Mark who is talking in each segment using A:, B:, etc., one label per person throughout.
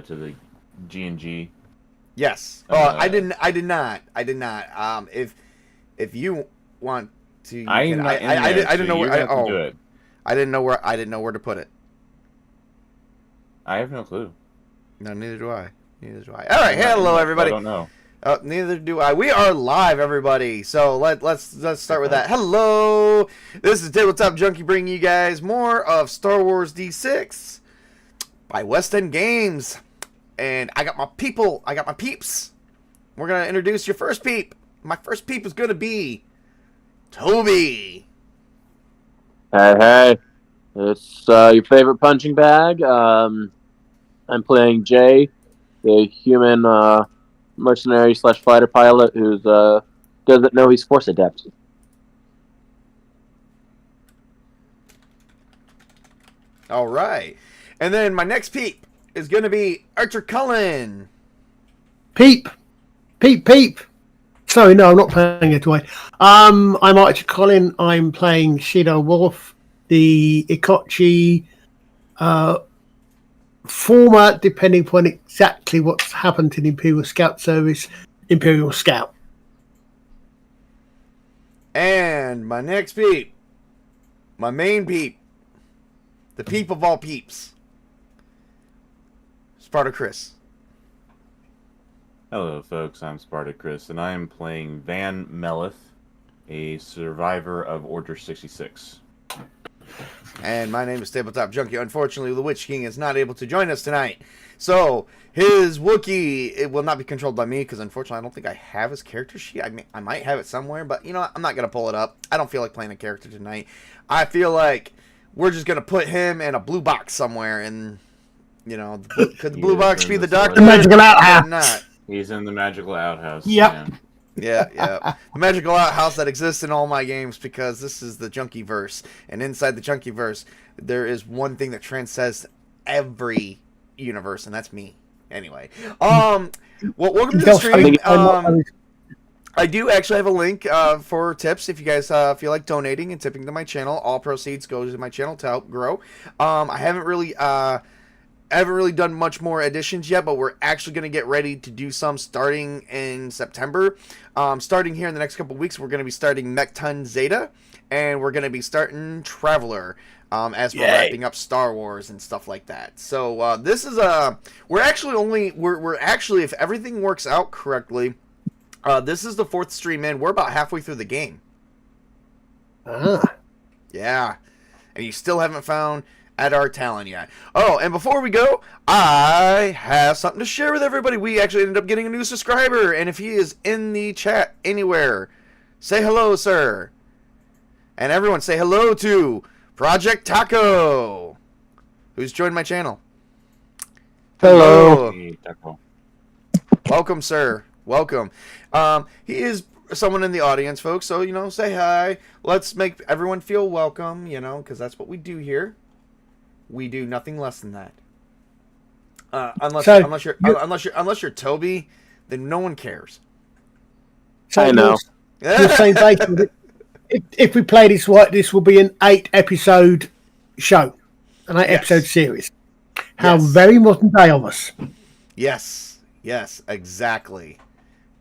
A: To the G&G.
B: Yes. I did not. If you want to,
A: I didn't know where. Do it.
B: I didn't know where to put it.
A: I have no clue.
B: No, neither do I. All right, hello everybody.
A: I don't know.
B: Neither do I. We are live, everybody. So let's start with that. Hello, this is Tabletop Junkie bringing you guys more of Star Wars D6 by West End Games, and I got my people. I got my peeps. We're gonna introduce your first peep. My first peep is gonna be Tobey.
C: Hey, it's your favorite punching bag. I'm playing Jay, the human mercenary / fighter pilot who doesn't know he's Force adept.
B: All right, and then my next peep is going to be ArcherColin.
D: Peep. Sorry, no, I'm not playing it away. I'm ArcherColin. I'm playing Shido Wolf, the Ikochi format, depending upon exactly what's happened in Imperial Scout Service, Imperial Scout.
B: And my next peep, my main peep, the peep of all peeps, Spartacus.
A: Hello, folks. I'm Spartacus, and I am playing Van Melith, a survivor of Order 66.
B: And my name is Tabletop Junkie. Unfortunately, the Witch King is not able to join us tonight. So, his Wookiee, it will not be controlled by me, because unfortunately I don't think I have his character sheet. I might have it somewhere, but you know what? I'm not going to pull it up. I don't feel like playing a character tonight. I feel like we're just going to put him in a blue box somewhere, and, you know, could the blue box be the Doctor?
D: The magical outhouse.
B: Not.
A: He's in the magical outhouse.
D: Yep.
A: Man.
B: Yeah. The magical outhouse that exists in all my games, because this is the Junkie-verse. And inside the Junkie-verse, there is one thing that transcends every universe, and that's me. Anyway. Well, welcome to the stream. I do actually have a link for tips if you guys feel like donating and tipping to my channel. All proceeds go to my channel to help grow. I haven't really done much more additions yet, but we're actually going to get ready to do some starting in September. Starting here in the next couple of weeks, we're going to be starting Mechton Zeta, and we're going to be starting Traveler as we're wrapping up Star Wars and stuff like that. So this is we're actually, if everything works out correctly, this is the 4th stream in. We're about halfway through the game. Yeah, and you still haven't found at our talent yet. Oh, and before we go, I have something to share with everybody. We actually ended up getting a new subscriber, and if he is in the chat anywhere, say hello, sir. And everyone say hello to Project Taco, who's joined my channel.
C: Hello.
A: Hey, Taco.
B: Welcome, sir. Welcome. He is someone in the audience, folks. So say hi. Let's make everyone feel welcome. Because that's what we do here. We do nothing less than that. Unless you're Tobey, then no one cares.
D: So
C: I know.
D: You're saying basically, if we play this right, this will be an 8-episode show, an 8-episode series. How very modern day of us.
B: Yes, exactly.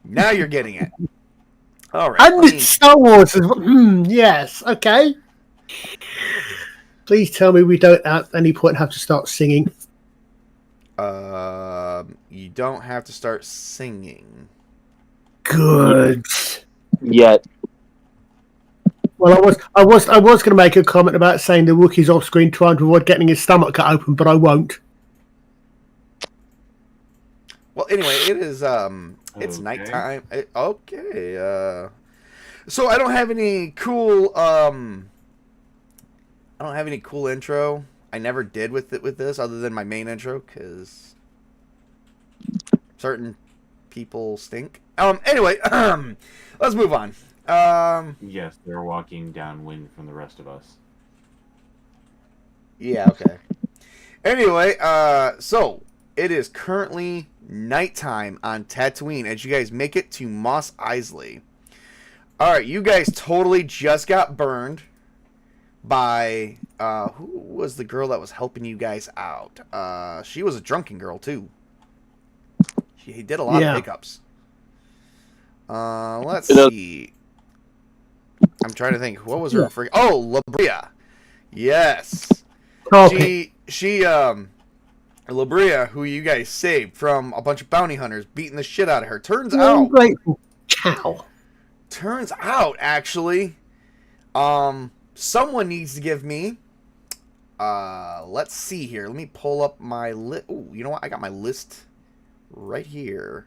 B: Now you're getting it. All right.
D: And it's Star Wars as well. Yes, okay. Please tell me we don't at any point have to start singing.
B: You don't have to start singing.
D: Good.
C: Yet.
D: Well, I was going to make a comment about saying the Wookiee's off screen trying to avoid getting his stomach cut open, but I won't.
B: Well, anyway, it is it's nighttime. Okay. So I don't have any cool intro. I never did with this other than my main intro because certain people stink. Anyway, let's move on.
A: Yes, they're walking downwind from the rest of us.
B: Yeah, okay. Anyway, so it is currently nighttime on Tatooine as you guys make it to Mos Eisley. Alright, you guys totally just got burned by who was the girl that was helping you guys out? She was a drunken girl too. She did a lot of pickups. Let's see. I'm trying to think. What was her freak? Oh, Labria. Yes.
D: Okay.
B: She Labria, who you guys saved from a bunch of bounty hunters beating the shit out of her. Turns out, actually, someone needs to give me. Let's see here. Let me pull up my list. Oh, you know what? I got my list right here.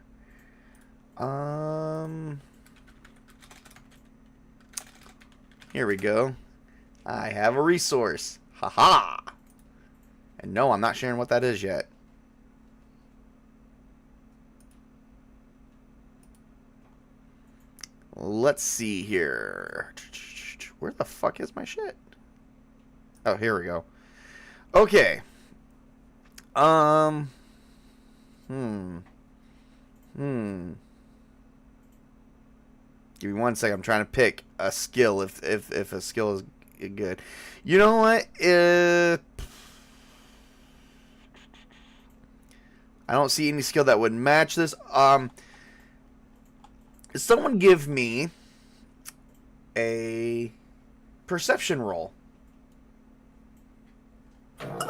B: Here we go. I have a resource. Haha. And no, I'm not sharing what that is yet. Let's see here. Where the fuck is my shit? Oh, here we go. Okay. Give me 1 second. I'm trying to pick a skill if a skill is good. You know what? I don't see any skill that would match this. Someone give me a perception roll.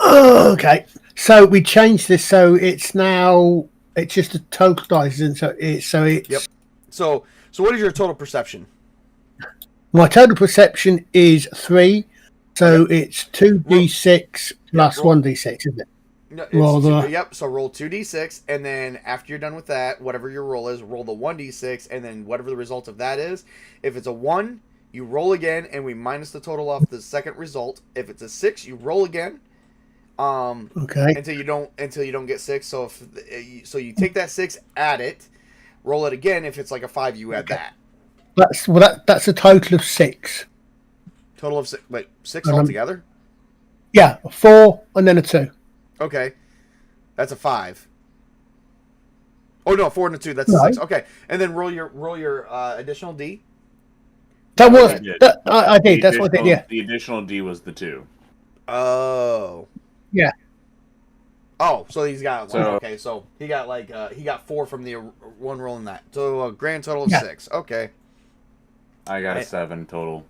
D: Okay. So we changed this so it's just a total dice, and so it's
B: Yep. So what is your total perception?
D: My total perception is 3, so it's 2d6 plus 1d6, isn't it?
B: No, yep. So roll 2d6, and then after you're done with that, whatever your roll is, roll the 1d6, and then whatever the result of that is. If it's a 1, you roll again, and we minus the total off the second result. If it's a 6, you roll again.
D: Okay.
B: Until you don't get 6. So you take that 6, add it, roll it again. If it's like a 5, you add that.
D: That's a total of 6.
B: Total of 6. Wait, 6 altogether?
D: Yeah, 4 and then a 2.
B: Okay, that's a 5. Oh no, 4 and a 2. That's a 6. Okay, and then roll your additional D.
D: I did. That's what I did. Yeah.
A: The additional D was the 2.
B: Oh.
D: Yeah.
B: Oh, so he's got okay. So he got 4 from the one roll in that. So a grand total of 6. Okay.
A: I got a 7 total.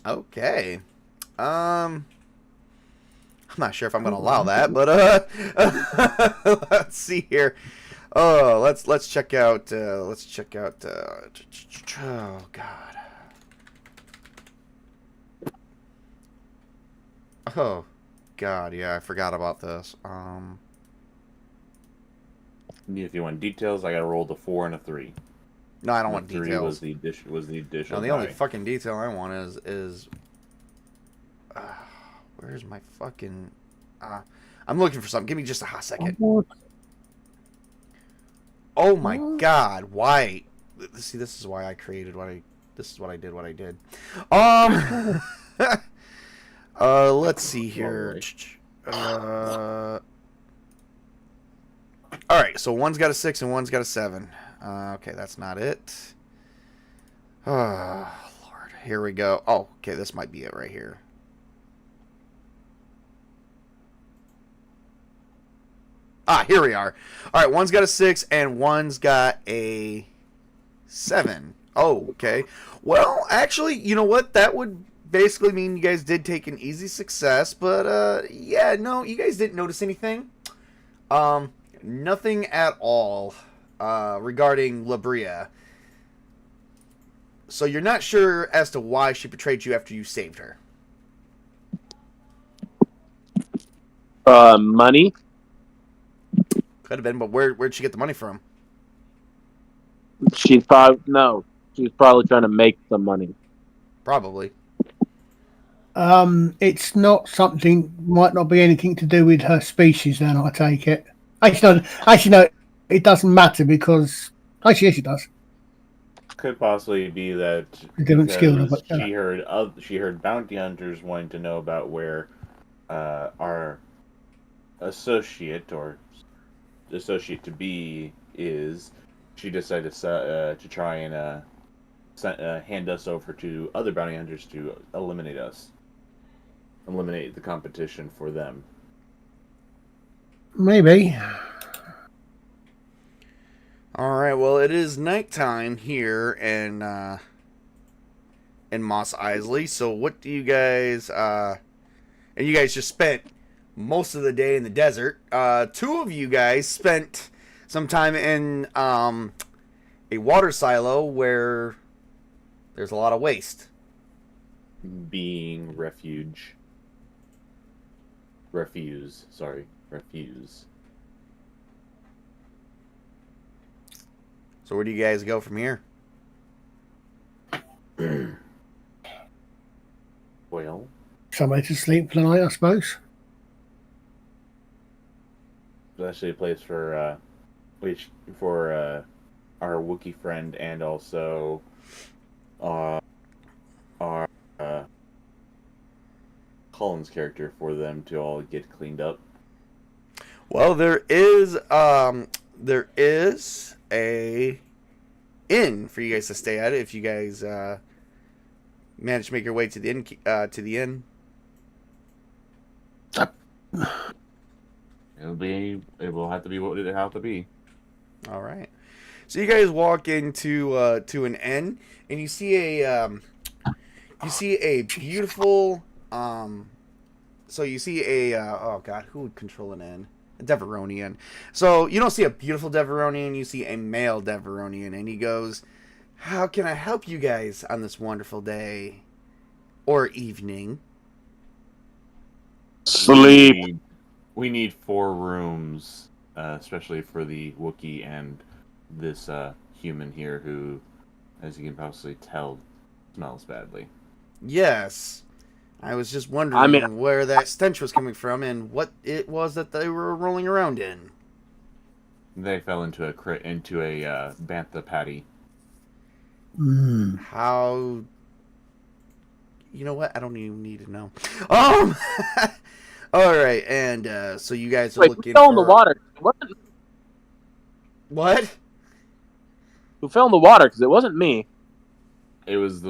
B: Okay. I'm not sure if I'm going to allow that, but let's see here. Oh, let's check out. Oh God. Oh God, yeah, I forgot about this.
A: If you want details, I got to roll the 4 and a 3.
B: No, I don't want details.
A: 3 was the addition.
B: No, the only fucking detail I want is where's my fucking I'm looking for something. Give me just a hot second. Oh my God! Why? See, this is why I created what I. This is what I did. What I did. Let's see here. All right. So one's got a 6 and one's got a 7. Okay, that's not it. Oh Lord, here we go. Oh, okay, this might be it right here. Ah, here we are. All right, one's got a 6 and one's got a 7. Oh, okay. Well, actually, you know what? That would basically mean you guys did take an easy success, but yeah, no, you guys didn't notice anything. Nothing at all regarding Labria. So you're not sure as to why she betrayed you after you saved her.
C: Money.
B: Could have been, but where'd she get the money from?
C: She's probably trying to make some money.
B: Probably.
D: It's not something. Might not be anything to do with her species. Then I take it. Actually, no. It doesn't matter because actually, yes, it does.
A: Could possibly be that
D: Different skill,
A: because
D: but,
A: she heard bounty hunters wanting to know about where our associate to be is. She decided to try and hand us over to other bounty hunters to eliminate the competition for them.
D: Maybe.
B: All right. Well, it is nighttime here in Mos Eisley. So, what do you guys? And you guys just spent most of the day in the desert. 2 of you guys spent some time in a water silo where there's a lot of waste.
A: Being refuse.
B: So where do you guys go from here?
A: Well,
D: Somewhere to sleep for the night, I suppose.
A: it's actually a place for our Wookiee friend and also our Colin's character for them to all get cleaned up.
B: Well, there is a inn for you guys to stay at if you guys manage to make your way to the inn.
A: It will have to be what it have to be.
B: All right. So you guys walk into to an inn and you see a beautiful so you see a oh god, who would control an inn? A Deveronian. So you don't see a beautiful Deveronian, you see a male Deveronian, and he goes, "How can I help you guys on this wonderful day or evening?"
C: Sleep.
A: We need 4 rooms, especially for the Wookiee and this human here who, as you can possibly tell, smells badly.
B: Yes. I was just wondering where that stench was coming from and what it was that they were rolling around in.
A: They fell into a bantha patty.
B: How? You know what? I don't even need to know. All right, and so you guys are looking.
C: Who fell
B: for...
C: in the water? It wasn't...
B: What?
C: Who fell in the water? Because it wasn't me.
A: It was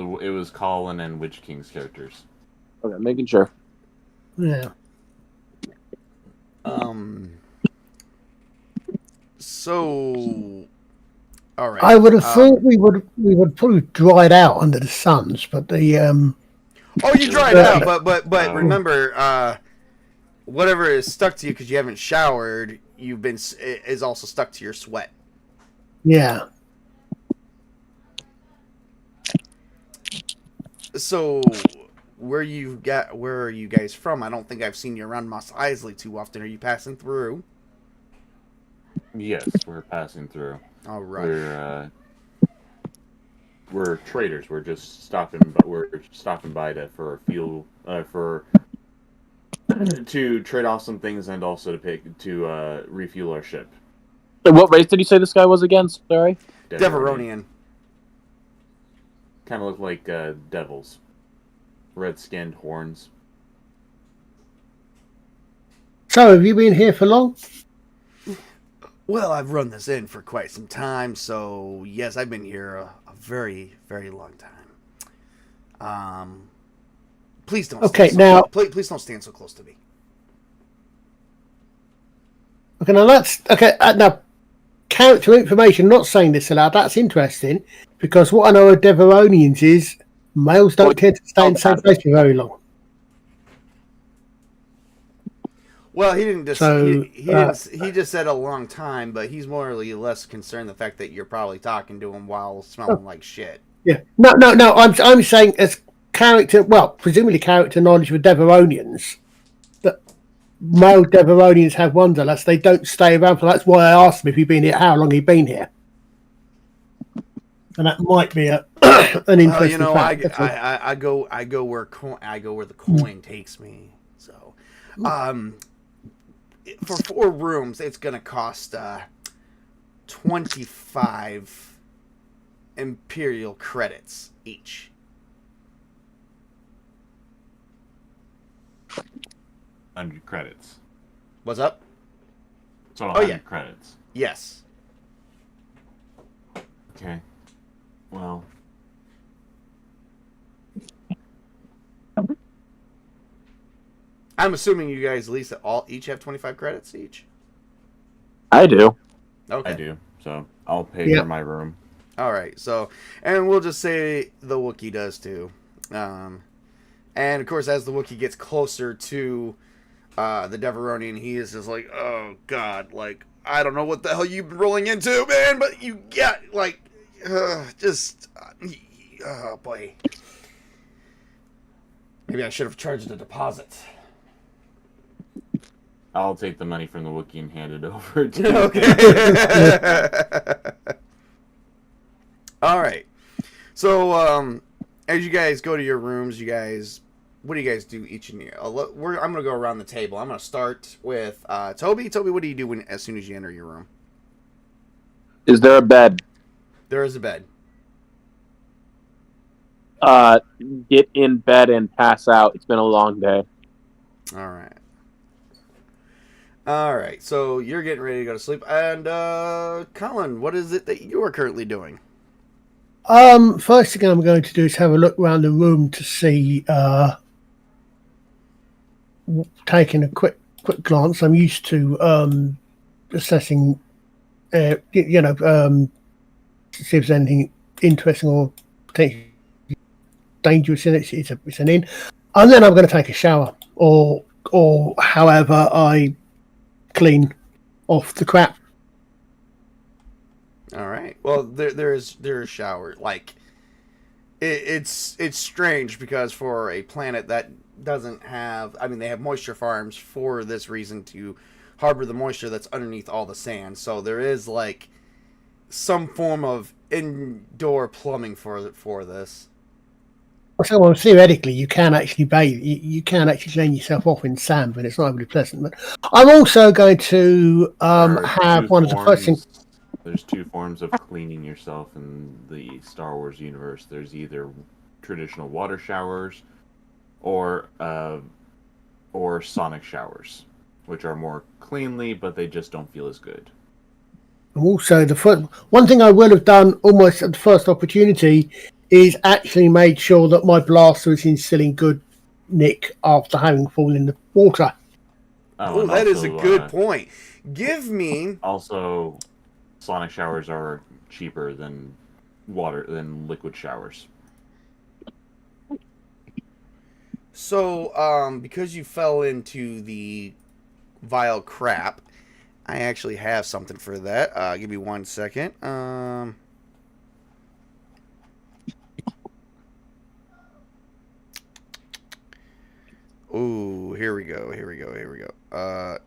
A: Colin and Witch King's characters.
C: Okay, making sure.
D: Yeah.
B: So, all right.
D: I would have thought we would probably dry it out under the suns, but the
B: Oh, you dried it out, but remember, whatever is stuck to you because you haven't showered, is also stuck to your sweat.
D: Yeah.
B: So, where are you guys from? I don't think I've seen you around Mos Eisley too often. Are you passing through?
A: Yes, we're passing through.
B: All right.
A: We're traders. We're just stopping. But we're stopping by for fuel, to trade off some things and also to refuel our ship.
C: What race did you say this guy was again? Sorry.
B: Deveronian.
A: Kind of look like devils. Red-skinned horns.
D: So, have you been here for long?
B: Well, I've run this in for quite some time, so yes, I've been here a very, very long time. Please don't.
D: Okay,
B: stand
D: now.
B: please don't stand so close to me.
D: Okay, now that's okay. Now, character information. Not saying this aloud. That's interesting because what I know of Deveronians is males don't tend to stay in the same place for very long.
B: Well, he didn't just
D: So,
B: he just said a long time, but he's more or less concerned the fact that you're probably talking to him while smelling like shit.
D: Yeah. No. I'm saying as character. Well, presumably character knowledge for Deveronians. That male Deveronians have wanderlust. They don't stay around for. That's why I asked him if he'd been here, how long he'd been here, and that might be an interesting fact.
B: I go where the coin takes me. So, for 4 rooms, it's gonna cost 25 Imperial credits each.
A: 100 credits.
B: What's up?
A: So 100 credits.
B: Yes.
A: Okay. Well.
B: I'm assuming you guys at least each have 25 credits each.
C: I do.
B: Okay.
A: I do. So I'll pay for my room.
B: All right. So, and we'll just say the Wookiee does too. And of course, as the Wookiee gets closer to the Deveronian, he is just like, oh God, like I don't know what the hell you've been rolling into, man, but you got like, oh boy. Maybe I should have charged a deposit.
A: I'll take the money from the Wookiee and hand it over to
B: Okay. All right. So, as you guys go to your rooms, what do you guys do each in your? I'm gonna go around the table. I'm gonna start with Tobey. Tobey, what do you do as soon as you enter your room?
C: Is there a bed?
B: There is a bed.
C: Get in bed and pass out. It's been a long day.
B: All right. All right. So you're getting ready to go to sleep, and Colin, what is it that you are currently doing?
D: First thing I'm going to do is have a look around the room to see. Taking a quick glance. I'm used to assessing. See if there's anything interesting or potentially dangerous in it. It's an inn, and then I'm going to take a shower or however I clean off the crap.
B: All right. Well, there's a shower. Like, it's strange because for a planet that doesn't have, I mean, they have moisture farms for this reason to harbor the moisture that's underneath all the sand. So there is like some form of indoor plumbing for this.
D: So, well, theoretically, you can actually bathe. You can actually clean yourself off in sand, but it's not really pleasant. But I'm also going to have one of the first things.
A: There's 2 forms of cleaning yourself in the Star Wars universe. There's either traditional water showers or sonic showers, which are more cleanly, but they just don't feel as good.
D: Also, one thing I will have done almost at the first opportunity is actually made sure that my blaster is in still in good nick after having fallen in the water.
B: Oh, that is a good point. Give me
A: also. Sonic showers are cheaper than liquid showers.
B: So, because you fell into the vile crap, I actually have something for that. Give me 1 second. Ooh, here we go.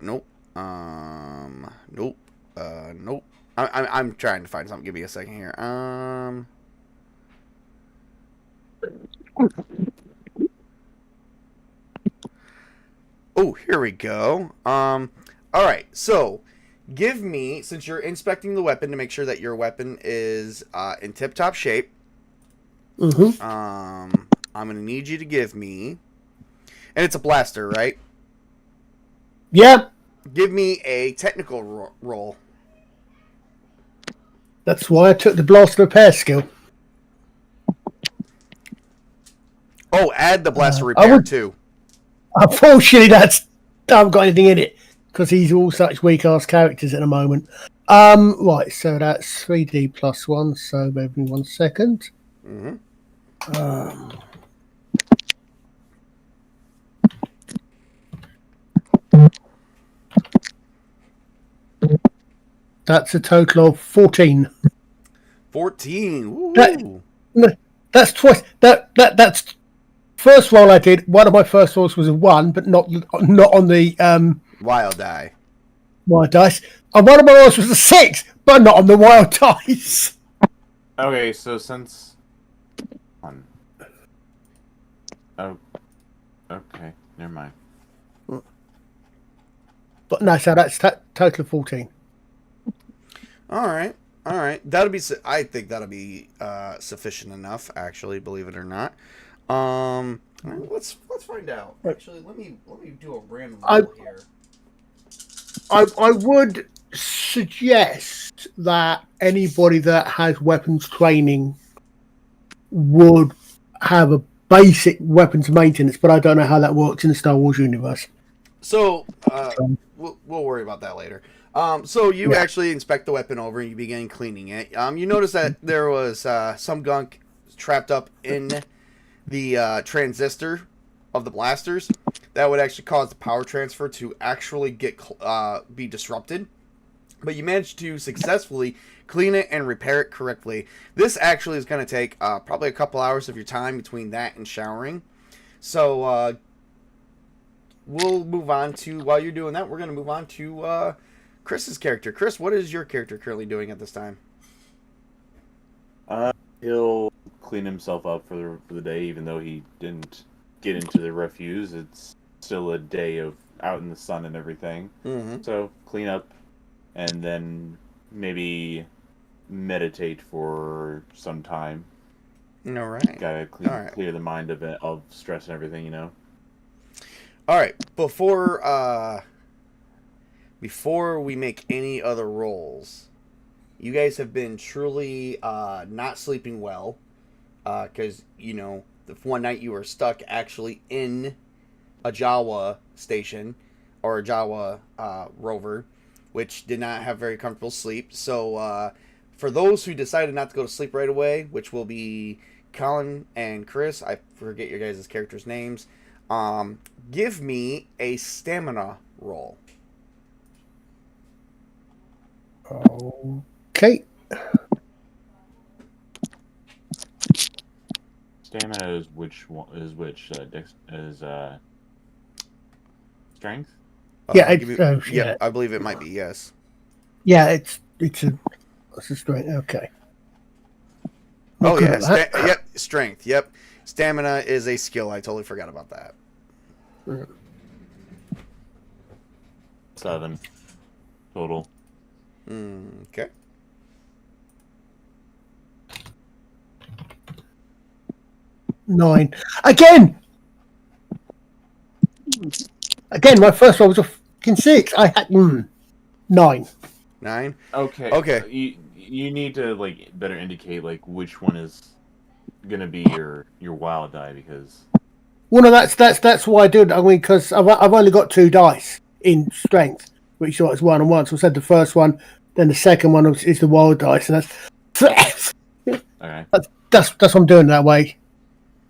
B: Nope. Nope. Nope. I'm trying to find something. Give me a second here. Oh, here we go. All right. So, Give me, since you're inspecting the weapon to make sure that your weapon is in tip-top shape,
D: Mm-hmm.
B: I'm going to need you to give me, and it's a blaster, right?
D: Yeah,
B: Give me a technical roll.
D: that's why I took the blast repair skill.
B: Oh, add the blaster
D: I
B: repair,
D: would-
B: too.
D: Unfortunately, I haven't got anything in it because he's all such weak-ass characters at the moment. Right, so that's 3D plus 1, so maybe 1 second.
B: Mm-hmm.
D: That's a total of 14.
B: 14. Ooh.
D: That's twice. That's first roll I did. One of my first rolls was a 1, but not on the
B: Wild die.
D: wild dice. And one of my rolls was a 6, but not on the wild dice.
A: Okay, so since... Oh, okay, never mind.
D: But no, so that's total of 14.
B: All right. That'll be. I think that'll be sufficient enough. Actually, believe it or not. All right, let's find out. Actually, let me do a random roll here.
D: I would suggest that anybody that has weapons training would have a basic weapons maintenance, but I don't know how that works in the Star Wars universe.
B: So we'll worry about that later. So you actually inspect the weapon over and you begin cleaning it. You notice that there was some gunk trapped up in the transistor of the blasters that would actually cause the power transfer to actually be disrupted. But you managed to successfully clean it and repair it correctly. This actually is going to take probably a couple hours of your time between that and showering. So we'll move on to, while you're doing that, we're going to move on to Chris's character. Chris, what is your character currently doing at this time?
A: He'll clean himself up for the day, even though he didn't get into the refuse. It's still a day of out in the sun and everything.
B: Mm-hmm.
A: So clean up, and then maybe meditate for some time.
B: All right.
A: Gotta clear the mind of stress and everything, you know.
B: All right. Before we make any other rolls, you guys have been truly not sleeping well, because the one night you were stuck actually in a Jawa station or a Jawa rover, which did not have very comfortable sleep. So for those who decided not to go to sleep right away, which will be Colin and Chris, I forget your guys' characters' names, give me a stamina roll.
D: Okay.
A: Stamina is which one? Is which strength?
D: Yeah,
B: Yeah, I believe it might be, yes.
D: Yeah, it's a strength. Okay.
B: Oh
D: Okay,
B: yeah, yep, strength. Yep, stamina is a skill. I totally forgot about that.
A: 7 total.
B: Okay.
D: Nine. Again, my first roll was a fucking 6. I had 9.
B: 9.
A: Okay.
B: Okay.
A: You need to better indicate which one is gonna be your wild die, because
D: Well, no, that's why I do it. I mean, because I've only got 2 dice in strength, which is 1 and 1. So I said the first one, then the second one is the wild dice, and that's
A: okay.
D: That's what I'm doing that way.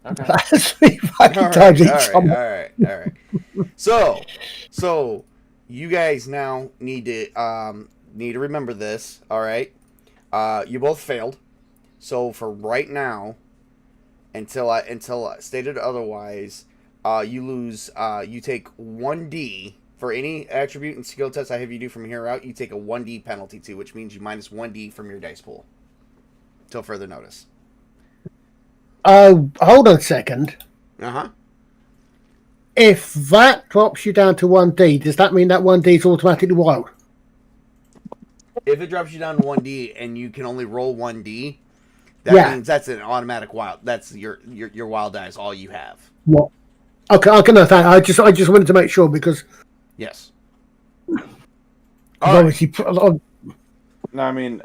A: Okay.
D: That's 3 fucking
B: All
D: times each
B: right.
D: time.
B: All right. So you guys now need to remember this. All right. You both failed. So for right now, until stated otherwise, you lose. You take 1d for any attribute and skill test I have you do from here out. You take a 1d penalty too, which means you minus 1d from your dice pool till further notice.
D: Hold on a second.
B: Uh-huh.
D: If that drops you down to 1d, does that mean that 1d is automatically wild?
B: if it drops you down to 1D and you can only roll 1D, that means that's an automatic wild. That's your wild die is all you have.
D: What? Okay, I can know that. I just wanted to make sure because
B: Yes.
D: obviously,
A: No, I mean,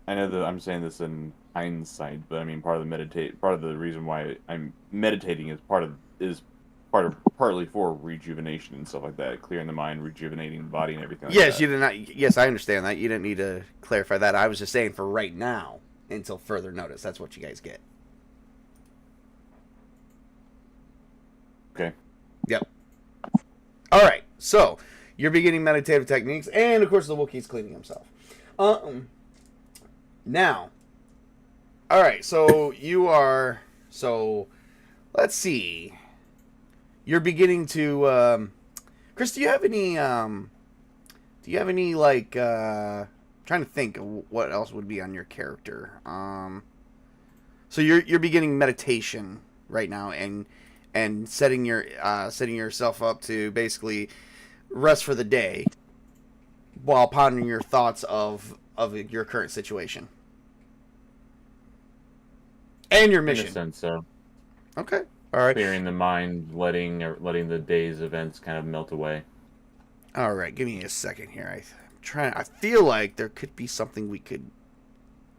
A: I know that I'm saying this in hindsight, but I mean, part of the reason why I'm meditating is partly for rejuvenation and stuff like that, clearing the mind, rejuvenating the body, and everything. Like
B: Yes,
A: that.
B: you did not. Yes, I understand that. You didn't need to clarify that. I was just saying for right now, until further notice. That's what you guys get.
A: Okay.
B: Yep. All right. So you're beginning meditative techniques, and of course the Wookiee's cleaning himself. Now. All right. So you are. So let's see. You're beginning to. Chris, do you have any? Like? Trying to think of what else would be on your character. So you're beginning meditation right now, and setting yourself up to basically rest for the day, while pondering your thoughts of your current situation and your mission.
A: In a sense, so.
B: Okay. All right.
A: Clearing the mind, letting the day's events kind of melt away.
B: All right. Give me a second here. I feel like there could be something we could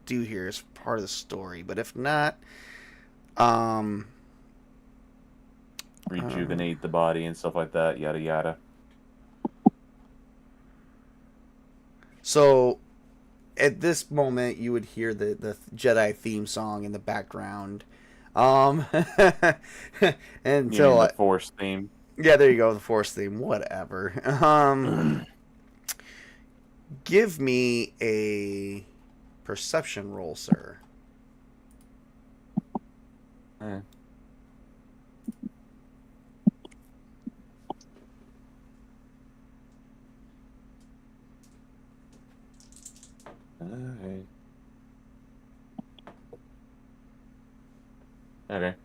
B: do here as part of the story, but if not,
A: rejuvenate the body and stuff like that. Yada yada.
B: So, at this moment, you would hear the Jedi theme song in the background. Until
A: the Force theme.
B: Yeah, there you go, the Force theme. Whatever. Give me a perception roll, sir.
A: Okay,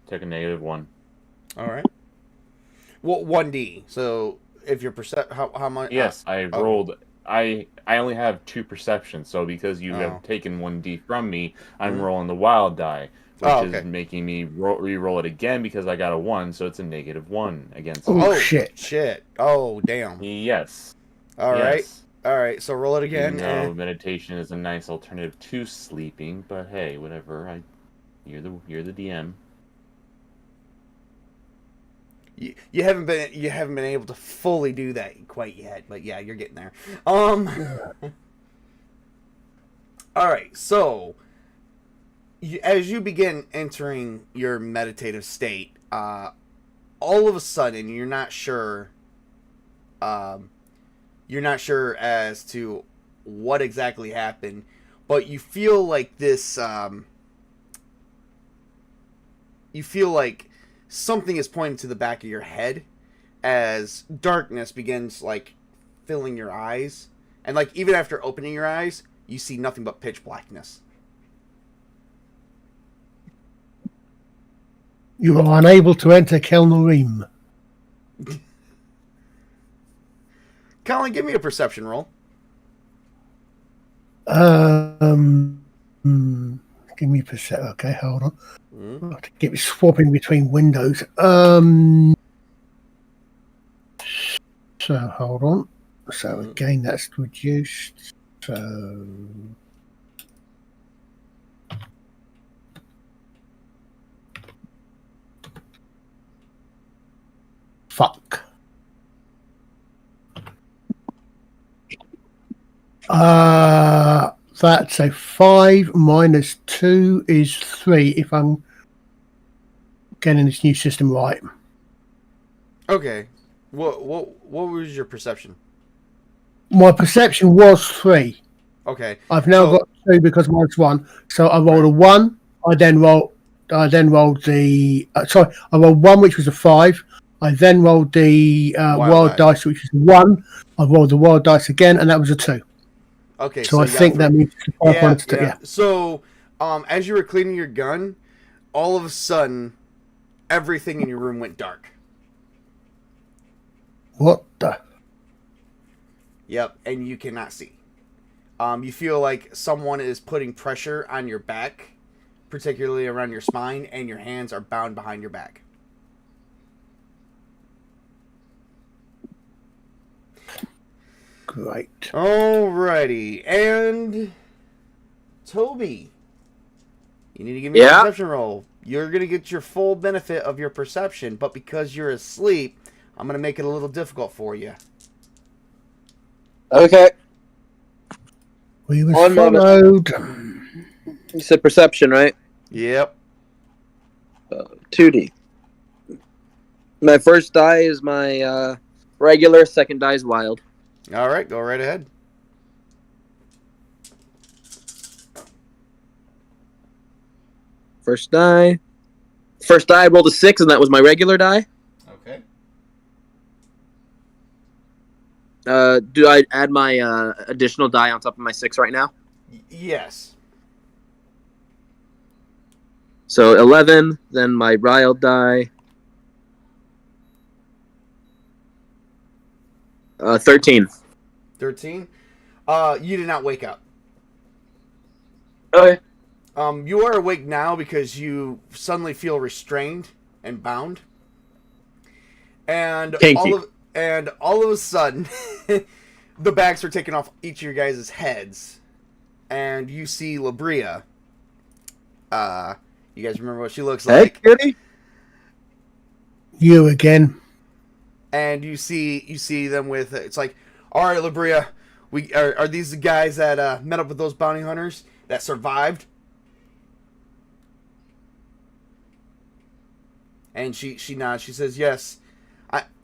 A: take a -1.
B: All right. Well, 1D. So if your how much?
A: Yes, I rolled. I only have 2 perceptions, so because you have taken 1D from me, I'm rolling the wild die, which is making me re-roll it again because I got a 1, so it's a -1 against.
D: Oh shit!
B: Shit! Oh damn!
A: Yes.
B: All right.
A: Yes.
B: All right. So roll it again.
A: No, meditation is a nice alternative to sleeping, but hey, whatever. You're the DM.
B: You haven't been able to fully do that quite yet, but yeah, you're getting there. All right, so as you begin entering your meditative state, all of a sudden you're not sure as to what exactly happened, but you feel like this. You feel like something is pointing to the back of your head as darkness begins like filling your eyes, and like even after opening your eyes you see nothing but pitch blackness.
D: You are unable to enter Kelnarim.
B: Colin, give me a perception roll.
D: Give me perception. Okay, hold on. I have to keep swapping between windows. So hold on. So again, that's reduced. So fuck. That's a 5 minus 2 is 3 if I'm getting this new system right.
B: Okay. What was your perception?
D: My perception was 3.
B: Okay.
D: I've now got 2 because mine's 1. So I rolled a 1. I then rolled the I rolled 1, which was a 5. I then rolled the wild dice, which was 1. I rolled the wild dice again, and that was a 2.
B: Okay,
D: so I think that means yeah.
B: So, as you were cleaning your gun, all of a sudden, everything in your room went dark.
D: What the?
B: Yep, and you cannot see. You feel like someone is putting pressure on your back, particularly around your spine, and your hands are bound behind your back.
D: Great.
B: Alrighty, and Tobey, you need to give me a perception roll. You're going to get your full benefit of your perception, but because you're asleep, I'm going to make it a little difficult for you.
C: Okay.
D: We were
C: One moment.
D: followed.
C: You said perception, right?
B: Yep.
C: 2D. My first die is my regular. Second die is wild.
B: All right, go right ahead.
C: First die. I rolled a 6, and that was my regular die.
B: Okay.
C: Do I add my additional die on top of my 6 right now?
B: Yes.
C: So 11, then my wild die. 13.
B: 13. You did not wake up.
C: Okay.
B: You are awake now because you suddenly feel restrained and bound. And all of a sudden, the bags are taken off each of your guys' heads. And you see Labria. You guys remember what she looks like?
C: Hey, kitty.
D: You again.
B: And you see them with, it's like, all right, Labria, are these the guys that met up with those bounty hunters that survived? And she nods. She says, yes.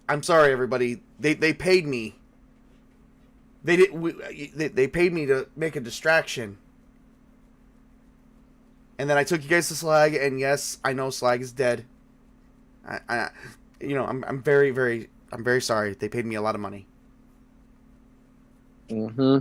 B: I'm sorry, everybody. They paid me. They paid me to make a distraction. And then I took you guys to Slag, and yes, I know Slag is dead. I'm very sorry. They paid me a lot of money.
C: Mm-hmm.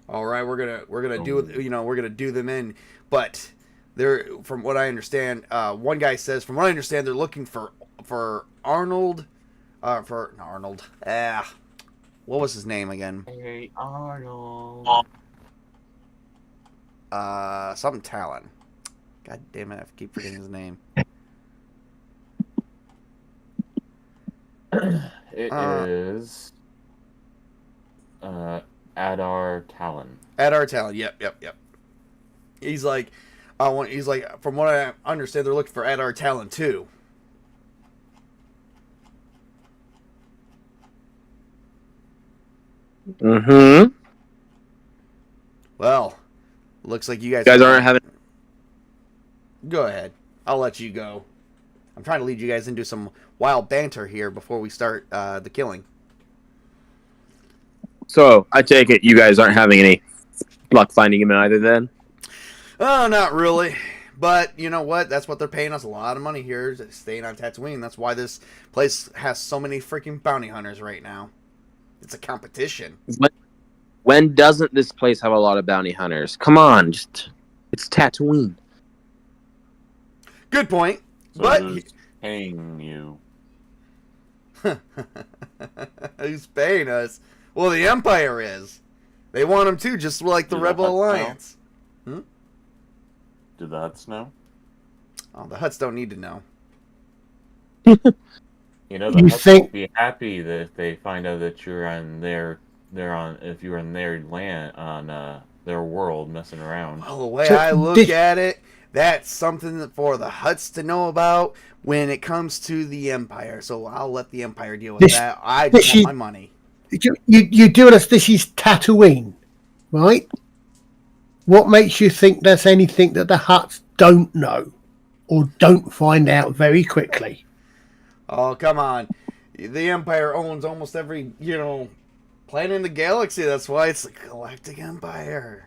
B: All right, we're gonna do them in, but they're, from what I understand, one guy says, from what I understand, they're looking for Arnold, not Arnold. What was his name again?
A: Hey, Arnold.
B: Something Talon. God damn it, I keep forgetting his name.
A: It is Adar Talon.
B: Adar Talon. Yep. He's like, from what I understand, they're looking for Adar Talon too.
C: Mm-hmm.
B: Well, looks like you guys
C: aren't having.
B: Go ahead. I'll let you go. I'm trying to lead you guys into some wild banter here before we start the killing.
C: So I take it you guys aren't having any luck finding him either then?
B: Oh, not really. But you know what? That's what they're paying us a lot of money here, staying on Tatooine. That's why this place has so many freaking bounty hunters right now. It's a competition.
C: When doesn't this place have a lot of bounty hunters? Come on, it's Tatooine.
B: Good point.
A: So
B: but
A: who's paying you?
B: Who's paying us? Well, the Empire is. They want them too, just like the Rebel Alliance.
A: Do the Hutts know?
B: Oh, the Hutts don't need to know.
A: The Hutts
D: think-
A: will be happy that if they find out that you're on if you're on their land, on their world, messing around.
B: Well, the way I look at it, that's something for the Hutts to know about when it comes to the Empire. So I'll let the Empire deal with that. I just want my money.
D: You do this. This is Tatooine, right? What makes you think there's anything that the Hutts don't know or don't find out very quickly?
B: Oh, come on. The Empire owns almost every, planet in the galaxy. That's why it's the Galactic Empire.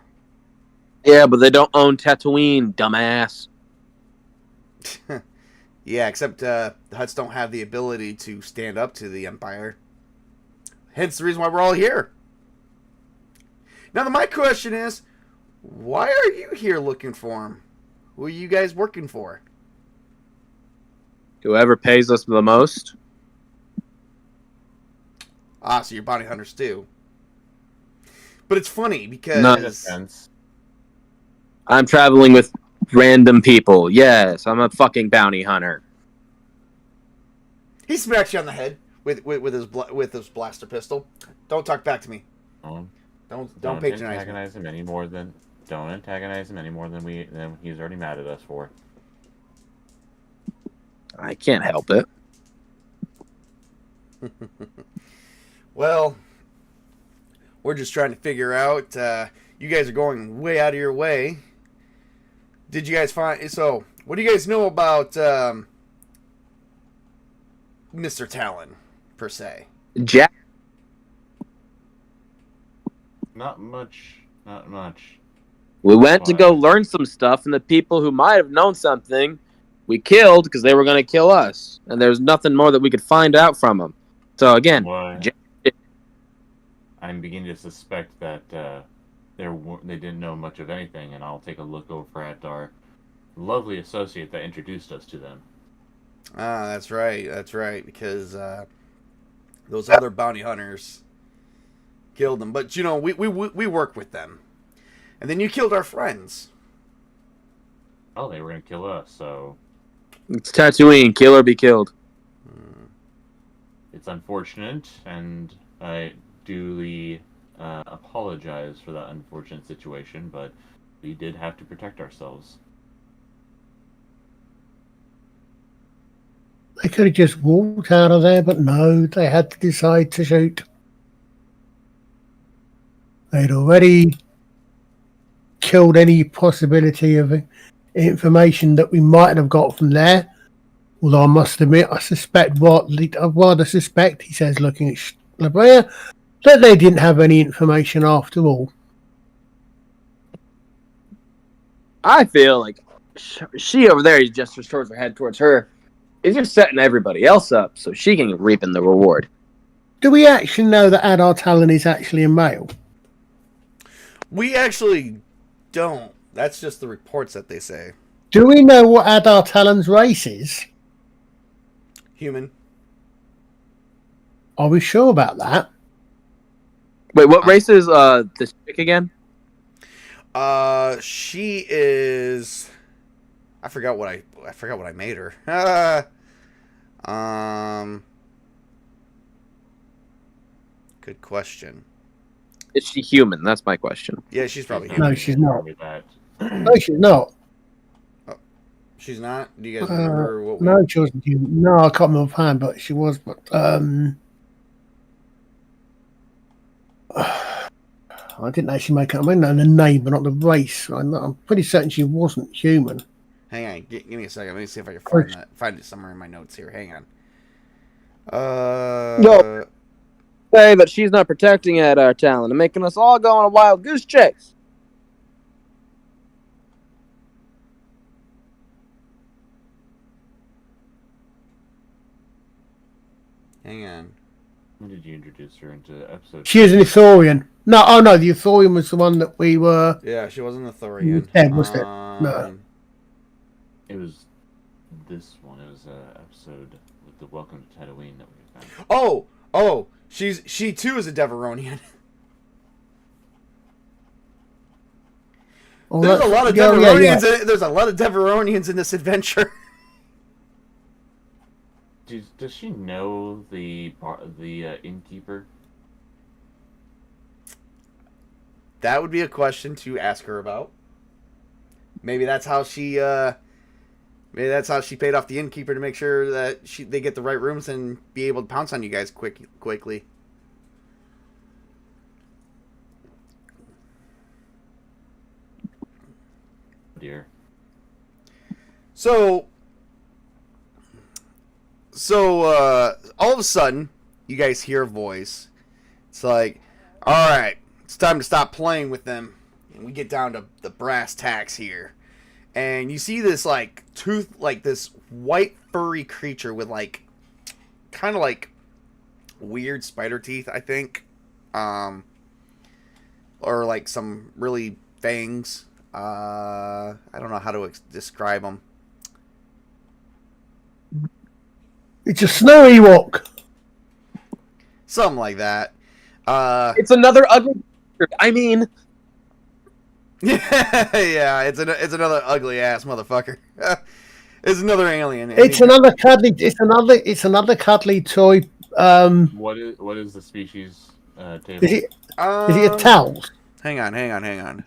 C: Yeah, but they don't own Tatooine, dumbass.
B: Yeah, except the Hutts don't have the ability to stand up to the Empire. Hence the reason why we're all here. Now, my question is, why are you here looking for him? Who are you guys working for?
C: Whoever pays us the most.
B: Ah, so you're bounty hunters too. But it's funny because
C: No.
A: In a sense.
C: I'm traveling with random people. Yes, I'm a fucking bounty hunter.
B: he smacks you on the head with his blaster pistol. Don't talk back to me. Don't patronize
A: antagonize him any more than than he's already mad at us for.
C: I can't help it.
B: me. Well, we're just trying to figure out. You guys are going way out of your way. Did you guys find? So, what do you guys know about Mr. Talon, per se?
C: Jack.
A: Not much. Not much.
C: We went to go learn some stuff, and the people who might have known something, we killed because they were going to kill us. And there's nothing more that we could find out from them. So again,
A: Why?
C: Jack.
A: I'm beginning to suspect that they didn't know much of anything, and I'll take a look over at our lovely associate that introduced us to them.
B: Ah, that's right. That's right. Because those other bounty hunters killed them. But, you know, we work with them. And then you killed our friends.
A: Oh, they were going to kill us, so
C: It's Tatooine. Kill or be killed.
A: it's unfortunate, and I duly apologize for that unfortunate situation, but we did have to protect ourselves.
D: They could have just walked out of there, but no, they had to decide to shoot. They'd already killed any possibility of information that we might have got from there. Although I must admit, I rather suspect, he says, looking at LeBrea, that they didn't have any information after all.
C: I feel like she over there, he gestures towards her head, towards her, is just setting everybody else up so she can reap in the reward.
D: Do we actually know that Adar Talon is actually a male?
B: We actually don't. That's just the reports that they say.
D: Do we know what Adar Talon's race is?
B: Human.
D: Are we sure about that?
C: Wait, what race is this chick again?
B: She is. I forgot what I made her. Good question.
C: Is she human? That's my question.
B: Yeah, she's probably
D: No,
B: human.
D: she's not.
A: That.
D: No, she's not.
B: She's not. Do you guys remember what? We...
D: No, she wasn't human. No, I can't remember offhand, but she was. But I didn't actually make up. I know the name, but not the race. I'm pretty certain she wasn't human.
B: Hang on, give me a second. Let me see if I can find it somewhere in my notes here. Hang on.
C: No. Say that she's not protecting Adar Talon and making us all go on a wild goose chase.
B: Hang on.
A: When did you introduce her into episode?
D: She is an Ithorian. No, oh no, the Ithorian was the one that we were.
B: Yeah, she wasn't a Thorian.
D: Was it? No.
A: It was this one. It was episode with the Welcome to Tatooine that we found.
B: Oh, she too is a Deveronian.
D: Oh,
B: There's a lot of Deveronians. There's a lot of Deveronians in this adventure.
A: Does she know the innkeeper?
B: That would be a question to ask her about. Maybe that's how she. Maybe that's how she paid off the innkeeper to make sure that they get the right rooms and be able to pounce on you guys quickly.
A: Dear.
B: So all of a sudden, you guys hear a voice. It's like, all right, it's time to stop playing with them. And we get down to the brass tacks here. And you see this, this white furry creature with, kind of like weird spider teeth, I think. Or, some really fangs. I don't know how to describe them.
D: It's a snow Ewok.
B: something like that.
C: It's another ugly. I mean,
B: yeah, it's another ugly ass motherfucker. It's another alien.
D: It's another cuddly. It's another cuddly toy.
A: What is the species table?
D: Is it a towel?
B: Hang on.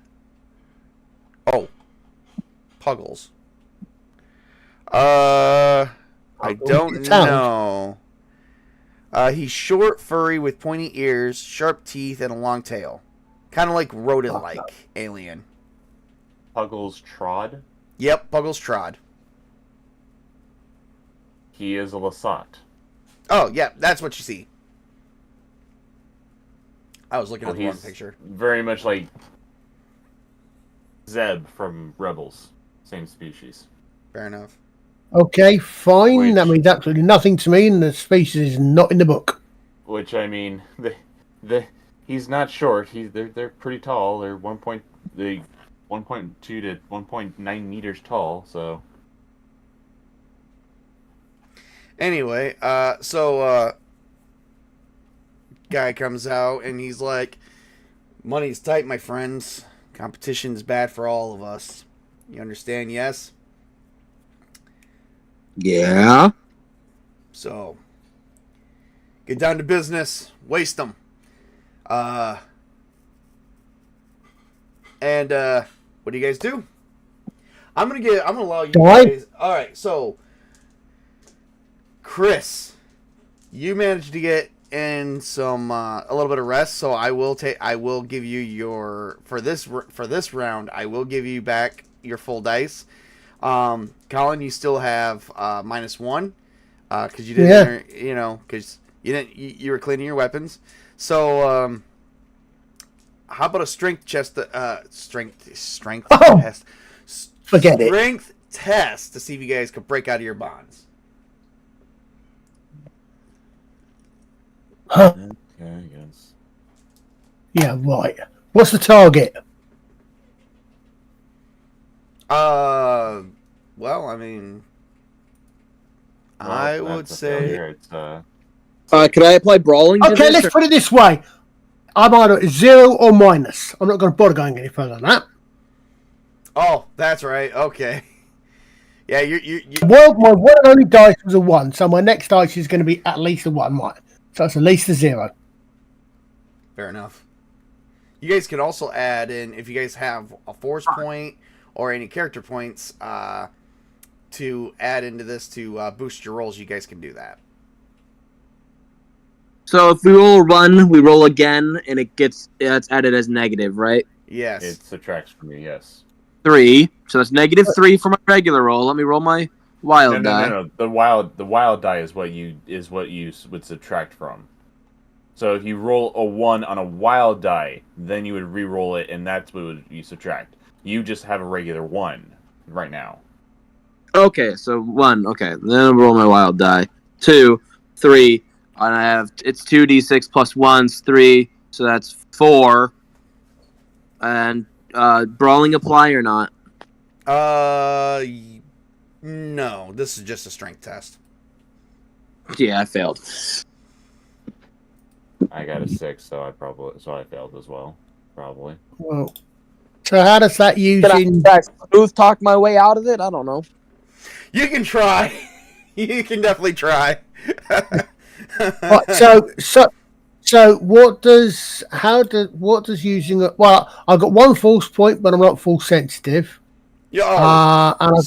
B: Oh, Puggles. I don't know. He's short, furry, with pointy ears, sharp teeth, and a long tail. Kind of like rodent-like alien.
A: Puggles Trod.
B: Yep, Puggles Trod.
A: He is a Lasat.
B: Oh, yeah, that's what you see. I was looking at the wrong
A: He's
B: picture.
A: very much like Zeb from Rebels. Same species.
B: Fair enough.
D: Okay, fine. That
A: Which-
D: means absolutely nothing to me, and the species is not in the book.
A: Which, I mean, he's not short. They're pretty tall. They're 1.2 to 1.9 meters tall. So
B: Anyway, guy comes out and he's like, "Money's tight, my friends. Competition's bad for all of us. You understand? Yes."
C: yeah.
B: So, get down to business. Waste them. And what do you guys do? I'm gonna allow you guys. All right, so Chris, you managed to get in some a little bit of rest, so I will give you your for this round. I will give you back your full dice. Colin, you still have -1 because you didn't, because you were cleaning your weapons. So how about a strength test? Strength
D: Oh,
B: test.
D: forget it.
B: Strength test to see if you guys could break out of your bonds.
D: Huh.
A: okay, I guess.
D: Yeah, right. What's the target?
B: Well, I mean,
A: Well,
B: I would
A: that's a
B: say.
A: failure. It's
C: Could I apply brawling? to
D: Okay,
C: this,
D: let's
C: or-
D: put it this way. I'm either 0 or minus. I'm not going to bother going any further than that.
B: Oh, that's right. Okay. Yeah, you.
D: Well, my one and only dice was a 1, so my next dice is going to be at least a 1, right? So it's at least a 0.
B: Fair enough. You guys can also add in, if you guys have a force point or any character points to add into this to boost your rolls, you guys can do that.
C: So if we roll a run, we roll again, and it's added as negative, right?
B: Yes.
A: it subtracts from you. Yes.
C: 3. So that's -3 for my regular roll. Let me roll my wild die.
A: No. The wild die is what you would subtract from. So if you roll a 1 on a wild die, then you would re-roll it, and that's what you subtract. You just have a regular 1 right now.
C: Okay, so 1. Okay, then I'll roll my wild die. 2, 3, and I have it's 2d6 plus 1's 3, so that's 4. And brawling apply or not?
B: No. This is just a strength test.
C: Yeah, I failed.
A: I got a 6, so I failed as well, probably.
D: Well, so how does that use in...
C: Can I smooth talk my way out of it? I don't know.
B: You can try. You can definitely try.
D: Right, so what does using it? Well, I've got 1 force point, but I'm not full sensitive.
B: Yeah.
D: And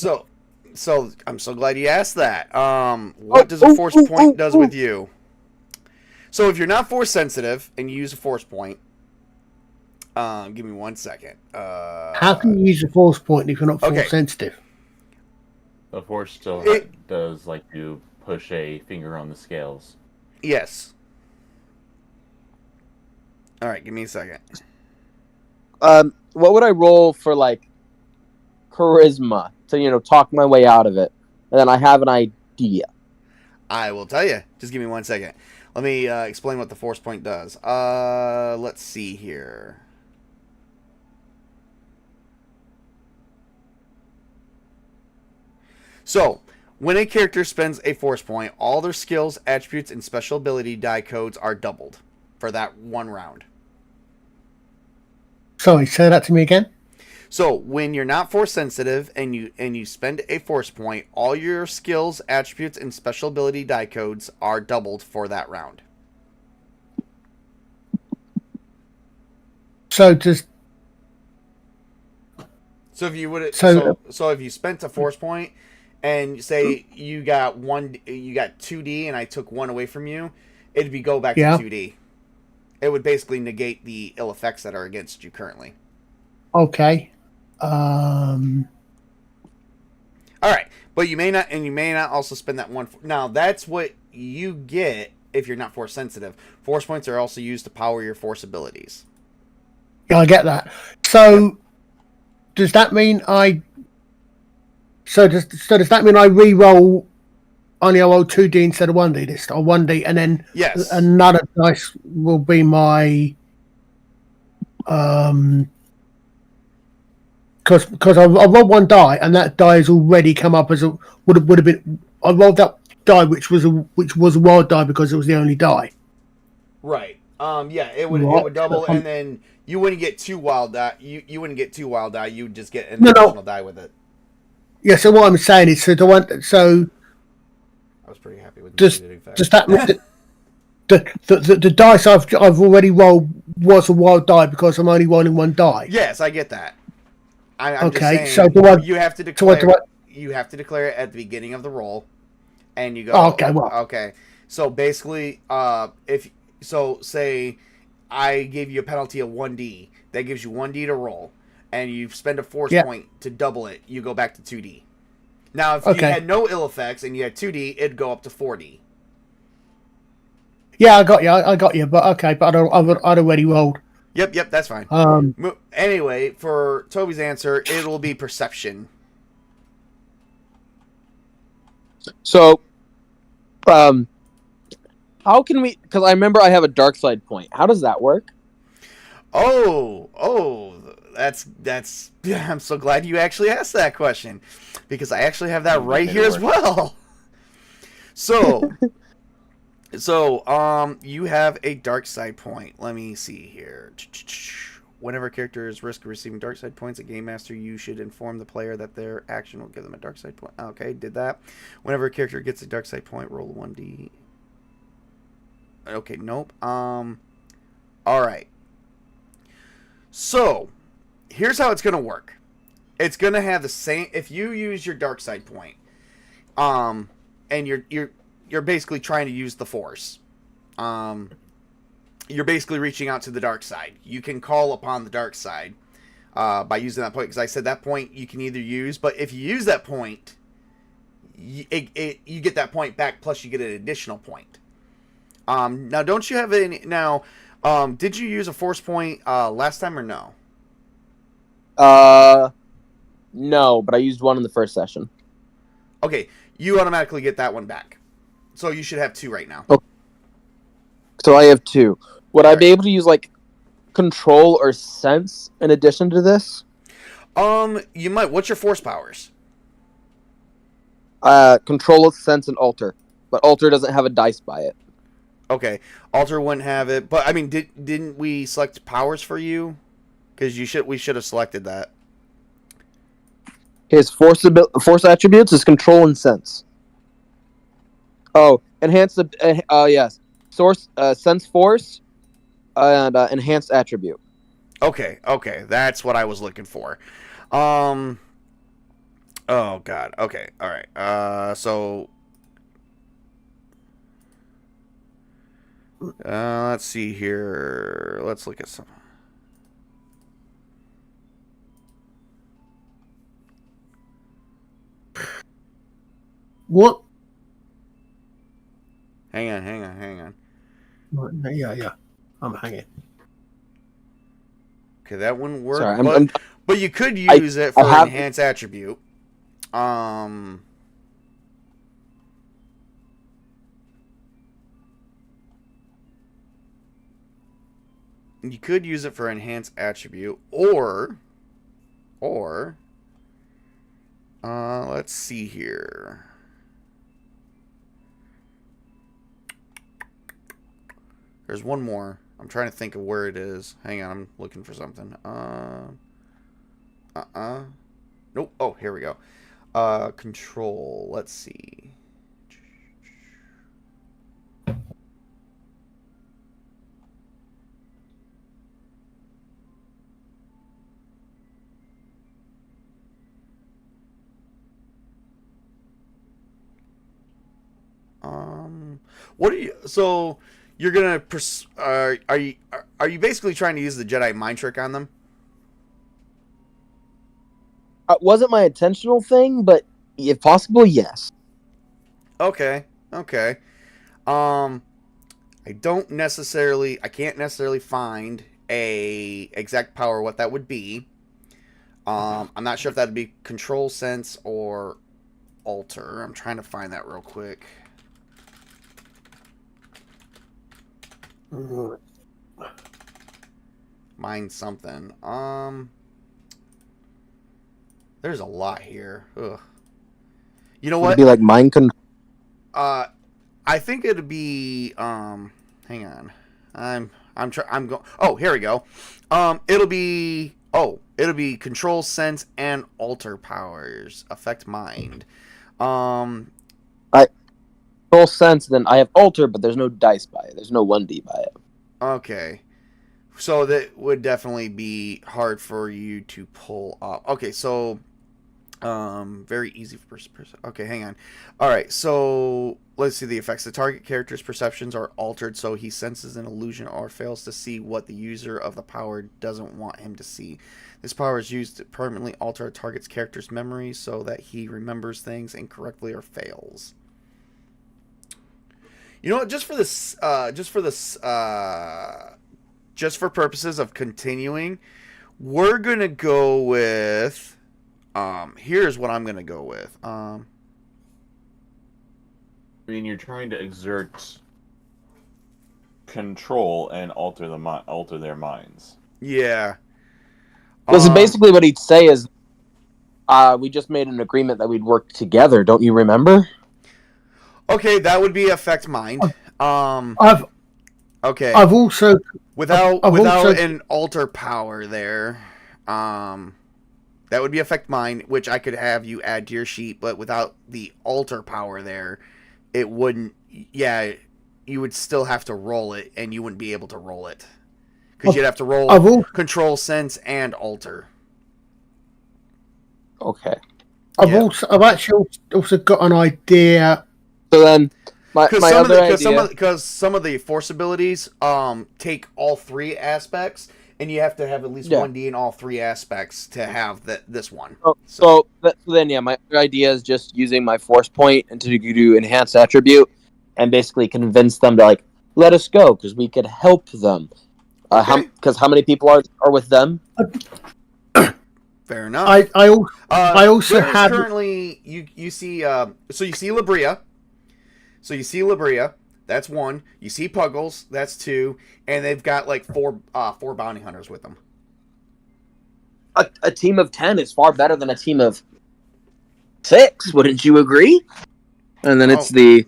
B: So I'm so glad you asked that. What does a force point does with you? So if you're not force sensitive and you use a force point, give me 1 second.
D: how can you use a force point if you're not force sensitive?
A: The force still does like you push a finger on the scales.
B: Yes. All right, give me a second.
C: What would I roll for like charisma to talk my way out of it? And then I have an idea.
B: I will tell you. Just give me 1 second. Let me explain what the force point does. Let's see here. So, When a character spends a force point, all their skills, attributes, and special ability die codes are doubled for that one round.
D: Sorry, say that to me again.
B: So when you're not force sensitive and you spend a force point, all your skills, attributes, and special ability die codes are doubled for that round.
D: So just
B: So if you would
D: So-
B: so if you spent a force point and say you got 2D and I took one away from you, it'd be go back
D: Yeah.
B: to 2D. It would basically negate the ill effects that are against you currently.
D: okay.
B: All right, but you may not also spend that one. Now that's what you get if you're not force sensitive. Force points are also used to power your force abilities.
D: Yeah, I get that. So does that mean does that mean I re-roll only I roll 2D instead of 1D this or 1D and then
B: Yes.
D: another dice will be my because I rolled one die and that die has already come up as would have been I rolled that die which was a wild die because it was the only die.
B: Right. Yeah. It would
D: Right.
B: it would double, and then you wouldn't get two wild die. You wouldn't get two wild die. You would just get an
D: No.
B: additional die with it.
D: Yeah. So what I'm saying is, I
B: was pretty happy with
D: does
B: the effect.
D: that mean that the dice I've already rolled was a wild die because I'm only rolling one die?
B: Yes, I get that. I'm
D: Okay,
B: just saying,
D: so
B: you have to
D: so what
B: declare.
D: do
B: You have to declare it at the beginning of the roll, and you go.
D: Oh, okay, well.
B: Okay. So basically, say I gave you a penalty of 1D, that gives you 1D to roll, and you spend a force point to double it. You go back to 2D. Now, if you had no ill effects and you had 2D, it'd go up to 4D.
D: Yeah, I got you. But okay, but I'd already rolled.
B: Yep, that's fine. Anyway, for Toby's answer, it'll be perception.
C: So, how can we? Because I remember I have a dark side point. How does that work?
B: That's. I'm so glad you actually asked that question, because I actually have that right here as well. So, you have a dark side point. Let me see here. Whenever a character is risk of receiving dark side points, a game master, you should inform the player that their action will give them a dark side point. Okay, did that. Whenever a character gets a dark side point, roll 1d. Okay, nope. All right. So, here's how it's gonna work. It's gonna have the same. If you use your dark side point, and you're basically trying to use the force, you're basically reaching out to the dark side. You can call upon the dark side by using that point, because I said that point you can either use, but if you use that point, you get that point back, plus you get an additional point. Now, don't you have any? Now, did you use a force point last time or no?
C: No, but I used one in the first session.
B: Okay, you automatically get that one back. So you should have 2 right now.
C: Okay. So I have 2. Would I be able to use like control or sense in addition to this?
B: You might. What's your force powers?
C: Control, sense, and alter. But alter doesn't have a dice by it.
B: Okay, alter wouldn't have it, but I mean, didn't we select powers for you? Because we should have selected that.
C: His force attributes is control and sense. Oh, enhance the yes, source sense force, and enhanced attribute.
B: Okay, that's what I was looking for. Oh God. Okay, all right. So let's see here. Let's look at some.
D: What?
B: Hang on.
D: Yeah. I'm hanging.
B: Okay, that wouldn't work.
C: Sorry,
B: but you could use it for enhanced attribute. You could use it for enhanced attribute, or let's see here. There's one more. I'm trying to think of where it is. Hang on, I'm looking for something. Nope. Oh, here we go. Control. Let's see. What are you? So you're gonna? Are you basically trying to use the Jedi mind trick on them?
E: It wasn't my intentional thing, but if possible, yes.
B: Okay. Okay. I can't necessarily find a exact power what that would be. I'm not sure if that'd be control sense or alter. I'm trying to find that real quick. Mind something. There's a lot here. Ugh. You know
E: Would
B: what?
E: it be like mind control?
B: I think it'd be hang on. I'm going. Oh, here we go. It'll be control sense and alter powers affect mind.
E: Control sense, then I have alter, but there's no dice by it. There's no 1D by it.
B: Okay. So that would definitely be hard for you to pull off. Okay, so very easy for person. Okay, hang on. All right, so let's see the effects. The target character's perceptions are altered, so he senses an illusion or fails to see what the user of the power doesn't want him to see. This power is used to permanently alter a target's character's memory so that he remembers things incorrectly or fails. You know what? Just for purposes of continuing, we're gonna go with. Here's what I'm gonna go with.
A: I mean, you're trying to exert control and alter their minds.
B: Yeah.
E: So basically what he'd say is, we just made an agreement that we'd work together. Don't you remember?
B: Okay, that would be affect mind. Okay.
D: I've also
B: Without
D: also,
B: an alter power there, that would be affect mind, which I could have you add to your sheet. But without the alter power there, it wouldn't. Yeah, you would still have to roll it, and you wouldn't be able to roll it because you'd have to roll control sense and alter.
E: Okay.
D: I've actually also got an idea.
E: So then, because
B: some of the force abilities take all three aspects, and you have to have at least 1D in all three aspects to have this one.
E: So then, my other idea is just using my force point and to do enhanced attribute, and basically convince them to let us go because we could help them. Because how many people are with them?
B: Fair enough.
D: I also have
B: currently you see so you see Labria. So you see Labria, that's one. You see Puggles, that's two, and they've got four bounty hunters with them.
E: A team of 10 is far better than a team of 6, wouldn't you agree? And then he'd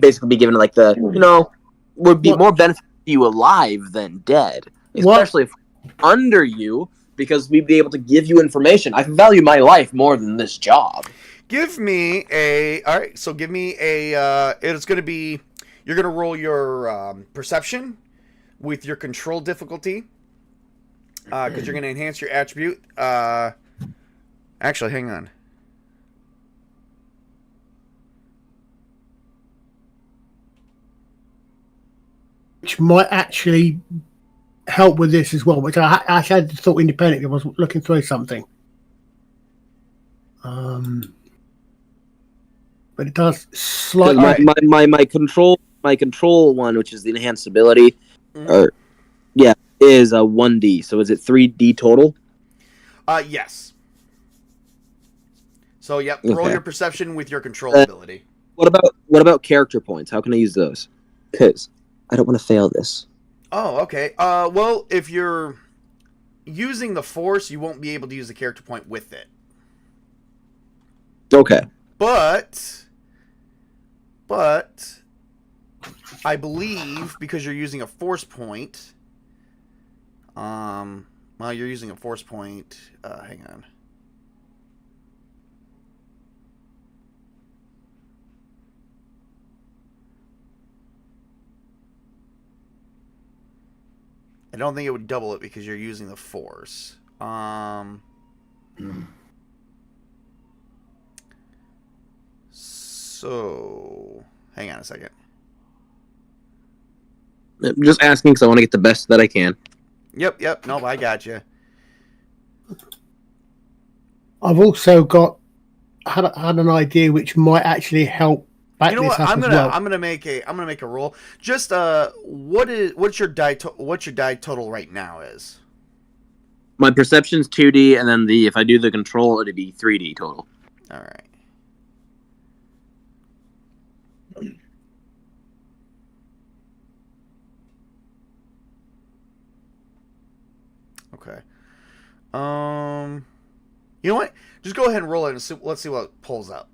E: basically be given would be more benefit to you alive than dead, especially if under you, because we'd be able to give you information. I value my life more than this job.
B: Give me a... All right, so give me a... it's going to be... You're going to roll your perception with your control difficulty. Because you're going to enhance your attribute. Actually, hang on.
D: Which might actually help with this as well, which I had thought independently. I was looking through something. But it does slightly.
E: My control one, which is the enhanced ability, is a 1D. So is it 3D total?
B: Yes. So roll your perception with your control ability.
E: What about character points? How can I use those? Because I don't want to fail this.
B: Oh, okay. Well, if you're using the Force, you won't be able to use the character point with it.
E: Okay.
B: But I believe because you're using a force point. Well, you're using a force point. Hang on. I don't think it would double it because you're using the force. So, hang on a second.
E: I'm just asking because I want to get the best that I can.
B: Yep. Nope, I got you.
D: I've also had an idea which might actually help back
B: You know
D: this
B: what?
D: up
B: I'm
D: as
B: gonna
D: well.
B: I'm gonna make a roll. Just what's your die total right now is?
E: My perception's 2D, and then if I do the control, it'd be 3D total.
B: All right. Okay. You know what? Just go ahead and roll it and let's see what pulls up.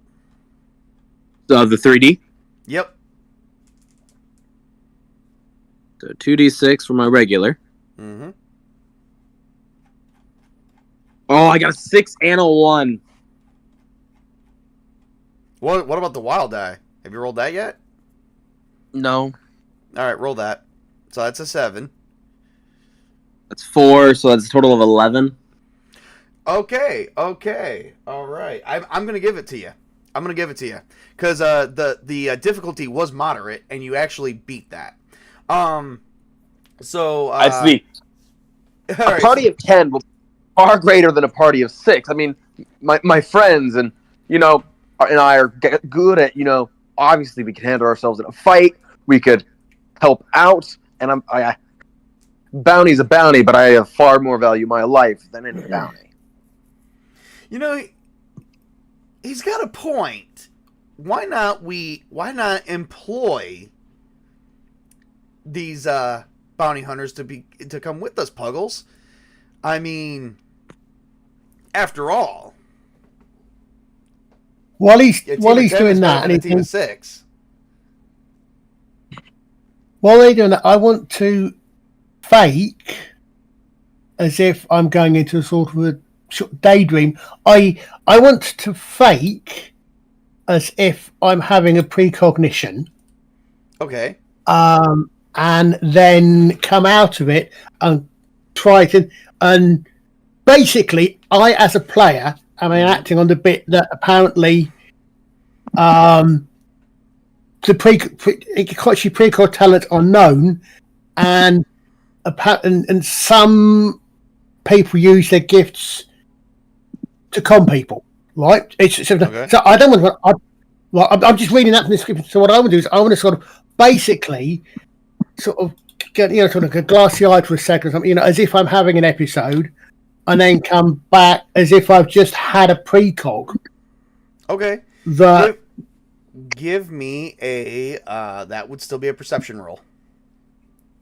E: So the 3D.
B: Yep.
E: So 2D6 for my regular.
B: Mm-hmm.
E: Oh, I got a 6 and a 1.
B: What about the wild die? Have you rolled that yet?
E: No,
B: All right, roll that. So that's a 7.
E: that's 4. So that's a total of 11.
B: Okay. All right. I'm gonna give it to you. Because the difficulty was moderate, and you actually beat that. So
E: I see.
B: all
E: A
B: right,
E: party of 10 will be far greater than a party of 6. I mean, my friends and I are good at obviously we can handle ourselves in a fight. We could help out, and bounty's a bounty, but I have far more value my life than any bounty.
B: He's got a point. Why not employ these bounty hunters to come with us, Puggles? I mean, after all,
D: While he's
B: a team
D: while
B: of
D: he's
B: 10
D: doing
B: is better
D: that,
B: than
D: and
B: a team of 6.
D: while they're doing that, I want to fake as if I'm going into a sort of a daydream. I want to fake as if I'm having a precognition,
B: Okay.
D: and then come out of it and try to. And basically, I, as a player, am acting on the bit that apparently the precog talents are known, and some people use their gifts to con people, right?
B: Okay.
D: So I don't want. I'm just reading that from the description. So what I want to do is I want to sort of basically sort of get sort of a glassy eyed for a second, or something, as if I'm having an episode, and then come back as if I've just had a precog.
B: Okay.
D: That
B: Give me a that would still be a perception roll.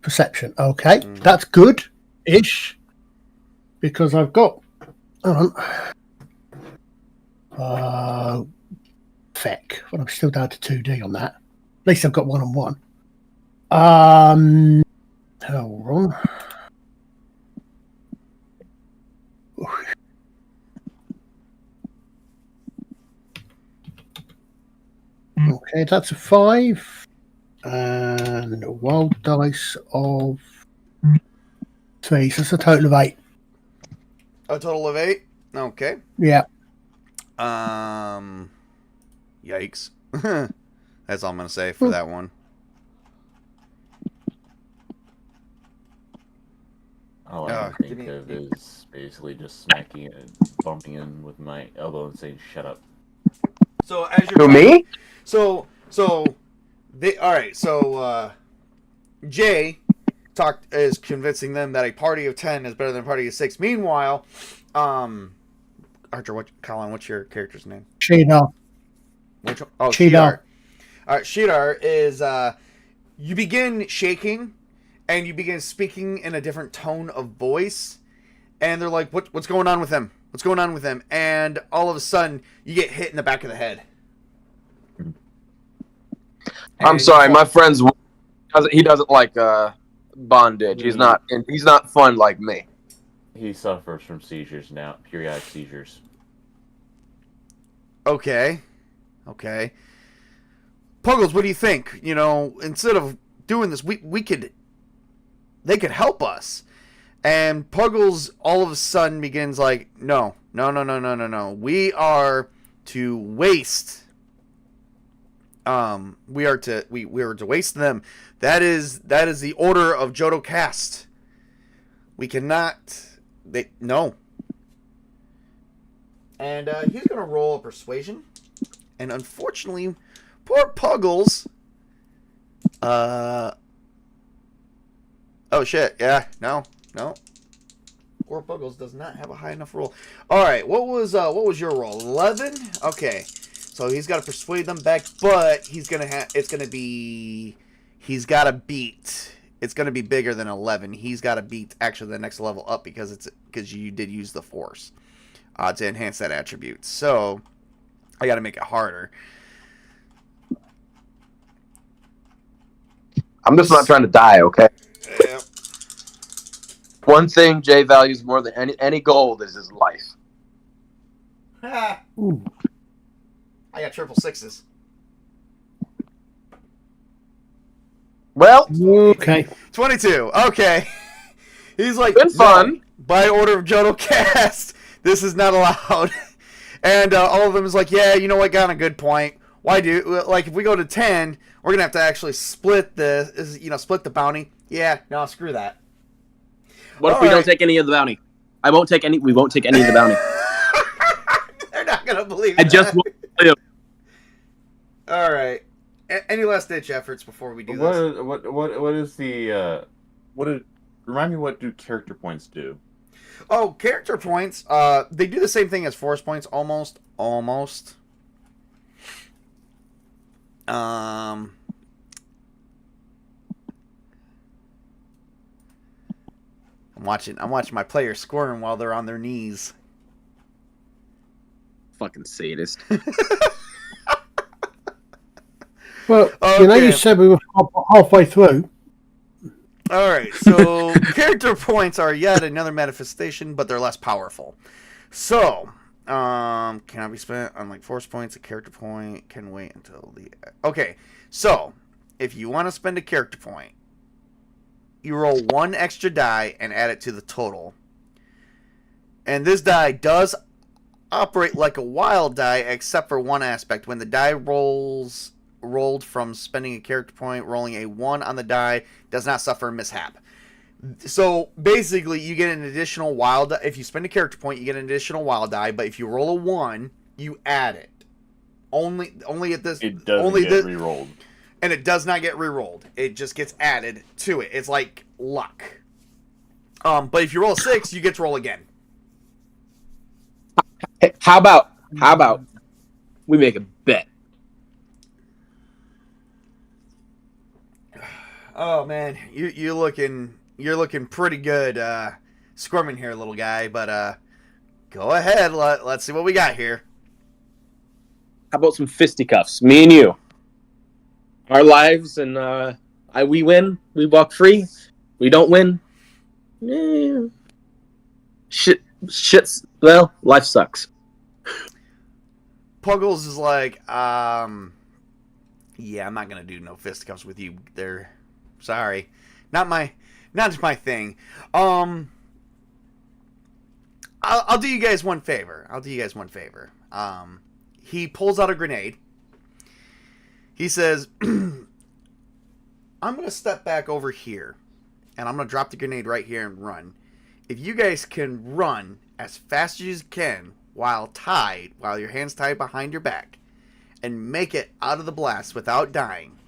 D: perception. Okay, that's good-ish because I've got. Hold on. Feck. Well, I'm still down to 2D on that. At least I've got 1-on-1. Hold on. Okay, that's a 5. And a wild dice of 3. So it's a total of 8.
B: A total of 8. Okay.
D: Yeah.
B: Yikes. That's all I'm gonna say for that one.
A: All I can think of is basically just smacking it, bumping in with my elbow and saying, "Shut up."
B: So as you're
E: Who, me?
B: So they all right. So Jay is convincing them that a party of 10 is better than a party of 6. Meanwhile, Archer, Colin, what's your character's name?
D: Cheetah.
B: Which one? Oh,
D: Cheetah.
B: Shidar. All right, Shidar is you begin shaking and you begin speaking in a different tone of voice, and they're like, "What's going on with him? What's going on with him?" And all of a sudden, you get hit in the back of the head.
E: I'm sorry, my friends He doesn't like bondage. He's not fun like me.
A: He suffers from seizures now, periodic seizures.
B: Okay. Puggles, what do you think? You know, instead of doing this, they could help us. And Puggles all of a sudden begins like, no. We are to waste. We are to waste them. That is the order of Jodo Cast. We cannot. No. And he's gonna roll a persuasion, and unfortunately, poor Puggles. Oh shit! Yeah, no. Poor Puggles does not have a high enough roll. All right, what was your roll? 11. Okay, so he's got to persuade them back, but he's gonna have. It's gonna be. He's got to beat. It's gonna be bigger than 11. He's got to beat actually the next level up because you did use the Force to enhance that attribute. So I got to make it harder.
E: I'm just not trying to die, okay?
B: Yeah.
E: One thing Jay values more than any gold is his life.
D: Ooh.
B: I got triple sixes.
E: Well,
D: Okay.
B: 22. Okay. He's like,
E: Been fun.
B: "No, by order of Jodo Cast, this is not allowed." And all of them is like, yeah, you know what, got a good point. Why if we go to 10, we're going to have to actually split the bounty. Yeah, no, screw that.
E: What if we don't take any of the bounty? We won't take any of the bounty.
B: They're not going to believe
E: I
B: that.
E: just won't live.
B: All right. Any last ditch efforts before we do this?
A: What is the remind me, what do character points do?
B: Oh, character points. They do the same thing as force points, almost. I'm watching my players scoring while they're on their knees.
E: Fucking sadist.
D: Well,
B: Okay.
D: you said we were halfway through.
B: All right, so character points are yet another manifestation, but they're less powerful. So, cannot be spent on like force points. A character point can wait until the. Okay, so if you want to spend a character point, you roll one extra die and add it to the total. And this die does operate like a wild die, except for one aspect. When the die rolled from spending a character point, rolling a 1 on the die does not suffer a mishap. So basically, you get an additional wild. If you spend a character point, you get an additional wild die. But if you roll a 1, you add it. Only at this.
A: It doesn't
B: only
A: get re-rolled.
B: And it does not get re-rolled. It just gets added to it. It's like luck. But if you roll a 6, you get to roll again.
E: Hey, how about we make a bet?
B: Oh man, you're looking pretty good, squirming here, little guy. But go ahead, let's see what we got here.
E: How about some fisticuffs? Me and you. Our lives, and we win, we walk free. We don't win. Shit's well, life sucks.
B: Puggles is like, yeah, I'm not gonna do no fisticuffs with you there. Sorry, not my thing. I'll do you guys one favor. He pulls out a grenade. He says, I'm gonna step back over here, and I'm gonna drop the grenade right here and run. If you guys can run as fast as you can while your hands tied behind your back, and make it out of the blast without dying,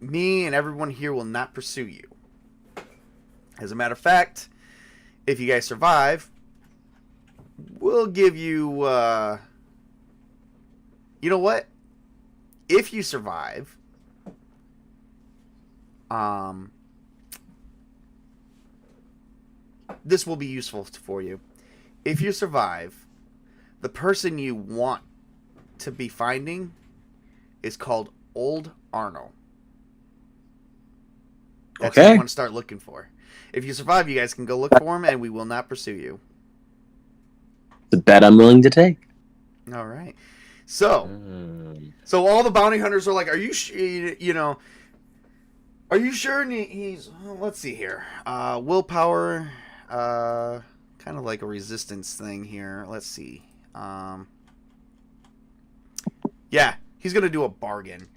B: me and everyone here will not pursue you. As a matter of fact, if you guys survive, we'll give you, you know what? If you survive, this will be useful for you. If you survive, the person you want to be finding is called Old Arno. That's what
E: Okay.
B: you want to start looking for. If you survive, you guys can go look for him, and we will not pursue you.
E: The bet I'm willing to take.
B: All right. So all the bounty hunters are like, "Are you, are you sure?" And he's, let's see here. Willpower, kind of like a resistance thing here. Let's see. Yeah, he's gonna do a bargain.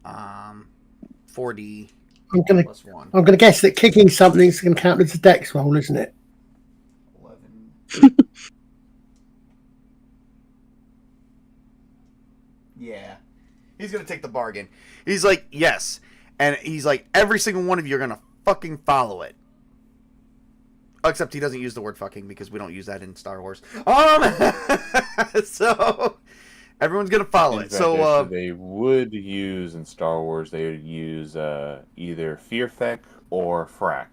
B: 4D
D: I'm gonna
B: plus 1.
D: I'm gonna guess that kicking something's gonna count as a dex roll, isn't it?
B: 11. Yeah. He's going to take the bargain. He's like, yes. And he's like, every single one of you are going to fucking follow it. Except he doesn't use the word fucking because we don't use that in Star Wars. So everyone's going to follow it.
A: Fact,
B: So
A: actually, they would use in Star Wars, they would use either fearfeck or frack.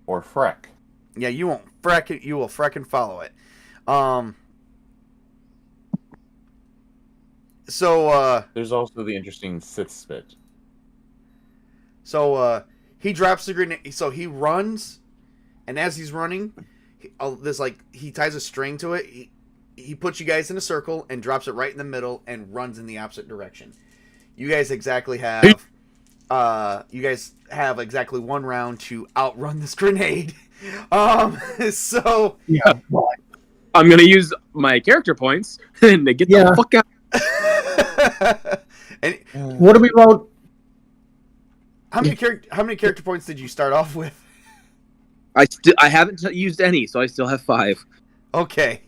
A: Or freck.
B: yeah, you won't freck it. You will freaking follow it. So
A: There's also the interesting Sith spit.
B: So he drops the grenade. So he runs, and as he's running, he ties a string to it. He puts you guys in a circle and drops it right in the middle and runs in the opposite direction. You guys exactly have exactly 1 round to outrun this grenade. So
D: Yeah.
E: I'm gonna use my character points and to get
D: Yeah.
E: the fuck out.
B: and
D: What do we roll?
B: how many character points did you start off with?
E: I haven't used any, so I still have 5.
B: Okay.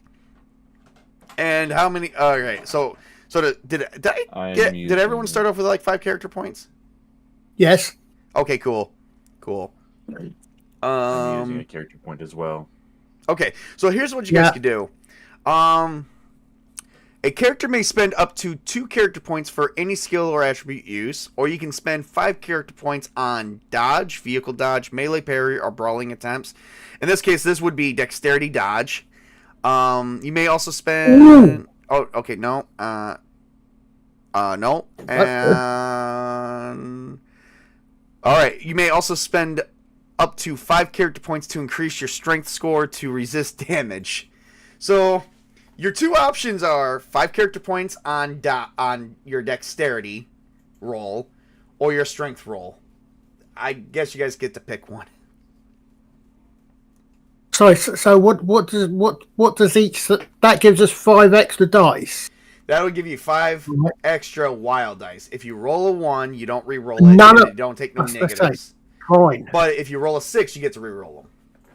B: And how many? All right. So did everyone start off with like 5 character points?
D: Yes.
B: Okay. Cool.
A: I'm using a character point as well.
B: Okay. So here's what you guys can do. A character may spend up to 2 character points for any skill or attribute use, or you can spend 5 character points on dodge, vehicle dodge, melee parry, or brawling attempts. In this case, this would be dexterity dodge. You may also spend.
D: Ooh.
B: Oh, okay, no. No. And all right, you may also spend up to 5 character points to increase your strength score to resist damage. So your 2 options are 5 character points on your dexterity roll or your strength roll. I guess you guys get to pick one.
D: Sorry. So what does each that gives us 5 extra dice?
B: That would give you 5
D: Right.
B: extra wild dice. If you roll a 1, you don't re-roll it.
D: None
B: and
D: of-
B: you don't take no
D: that's the
B: negatives.
D: Fine.
B: But if you roll a 6, you get to re-roll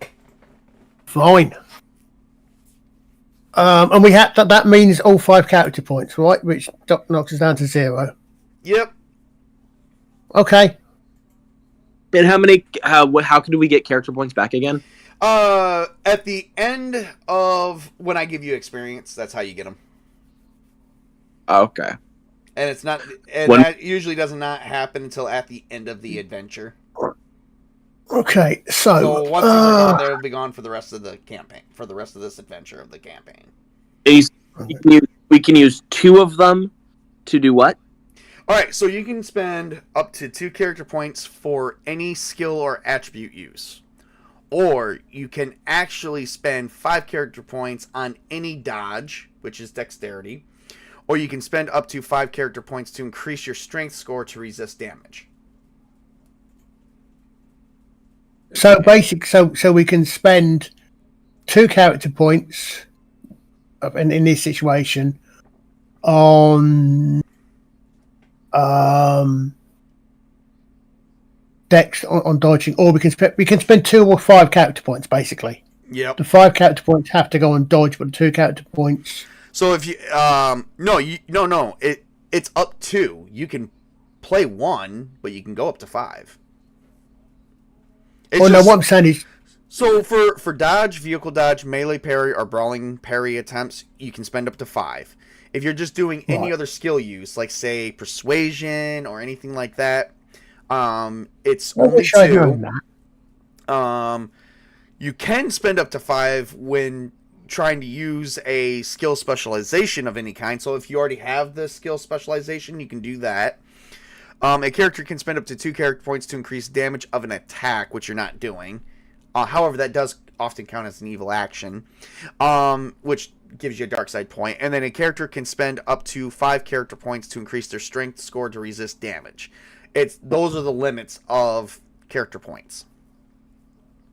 B: them.
D: Fine. And we have that means all 5 character points, right? Which knocks us down to 0.
B: Yep.
D: Okay.
E: And how many? How do we get character points back again?
B: At the end of when I give you experience, that's how you get them.
E: Okay.
B: And it's not, and
E: When-
B: that usually does not happen until at the end of the adventure.
D: Okay.
B: So
D: So,
B: once these are gone, they'll be gone for the rest of the campaign, for the rest of this adventure of the campaign.
E: We can use 2 of them to do what?
B: All right, so you can spend up to 2 character points for any skill or attribute use. Or you can actually spend 5 character points on any dodge, which is dexterity. Or you can spend up to 5 character points to increase your strength score to resist damage.
D: so we can spend 2 character points in this situation on dex on dodging, or we can spend 2 or 5 character points basically.
B: Yep.
D: The 5 character points have to go on dodge, but the 2 character points.
B: So if you no, it's up to. You can play 1, but you can go up to 5. It's
D: No,
B: just-
D: what I'm saying is,
B: So for dodge, vehicle dodge, melee parry, or brawling parry attempts, you can spend up to 5. If you're just doing any
D: Right.
B: other skill use, like say persuasion or anything like that, it's only
D: wish I had known
B: 2.
D: that.
B: You can spend up to 5 when trying to use a skill specialization of any kind. So if you already have the skill specialization, you can do that. A character can spend up to 2 character points to increase damage of an attack, which you're not doing. However, that does often count as an evil action, which gives you a dark side point. And then a character can spend up to 5 character points to increase their strength score to resist damage. Those are the limits of character points.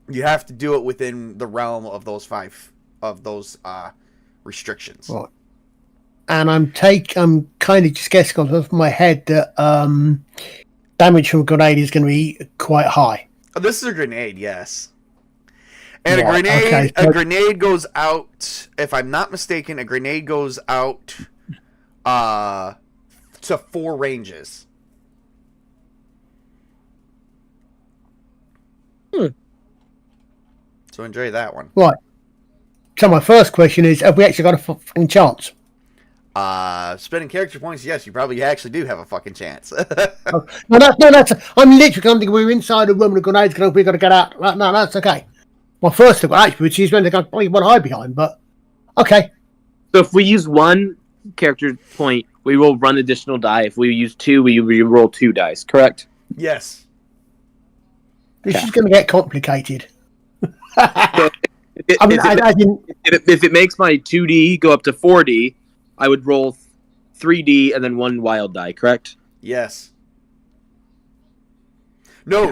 B: You have to do it within the realm of those 5 of those restrictions.
D: Right. And I'm kind of just guessing on the top of my head that damage from a grenade is going to be quite high.
B: Oh, this is a grenade, yes. And
D: Right,
B: a grenade goes out. If I'm not mistaken, a grenade goes out to 4 ranges. So enjoy that one.
D: Right. So my first question is: have we actually got a fucking chance?
B: Spending character points, yes, you probably actually do have a fucking chance.
D: No, that's. I'm literally thinking we're inside a room and a grenade's going. We've got to get out. No, that's okay. My first thought actually, which is when they got probably one hide behind, but okay.
E: So if we use 1 character point, we will run additional die. If we use 2, we roll 2 dice. Correct?
B: Yes.
D: This is going to get complicated.
E: So if it makes my 2D go up to 4D, I would roll 3D and then 1 wild die. Correct?
B: Yes. No.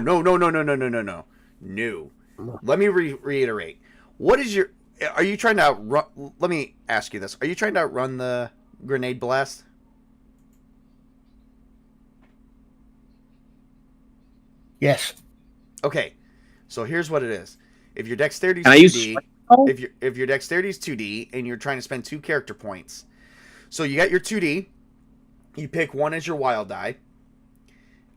B: Let me reiterate. What is your... Are you trying to outrun... Let me ask you this. Are you trying to outrun the grenade blast?
D: Yes.
B: Okay. So here's what it is. If your dexterity is
E: Can I use
B: 2D... If your dexterity is 2D and you're trying to spend 2 character points... So you got your 2D. You pick 1 as your wild die.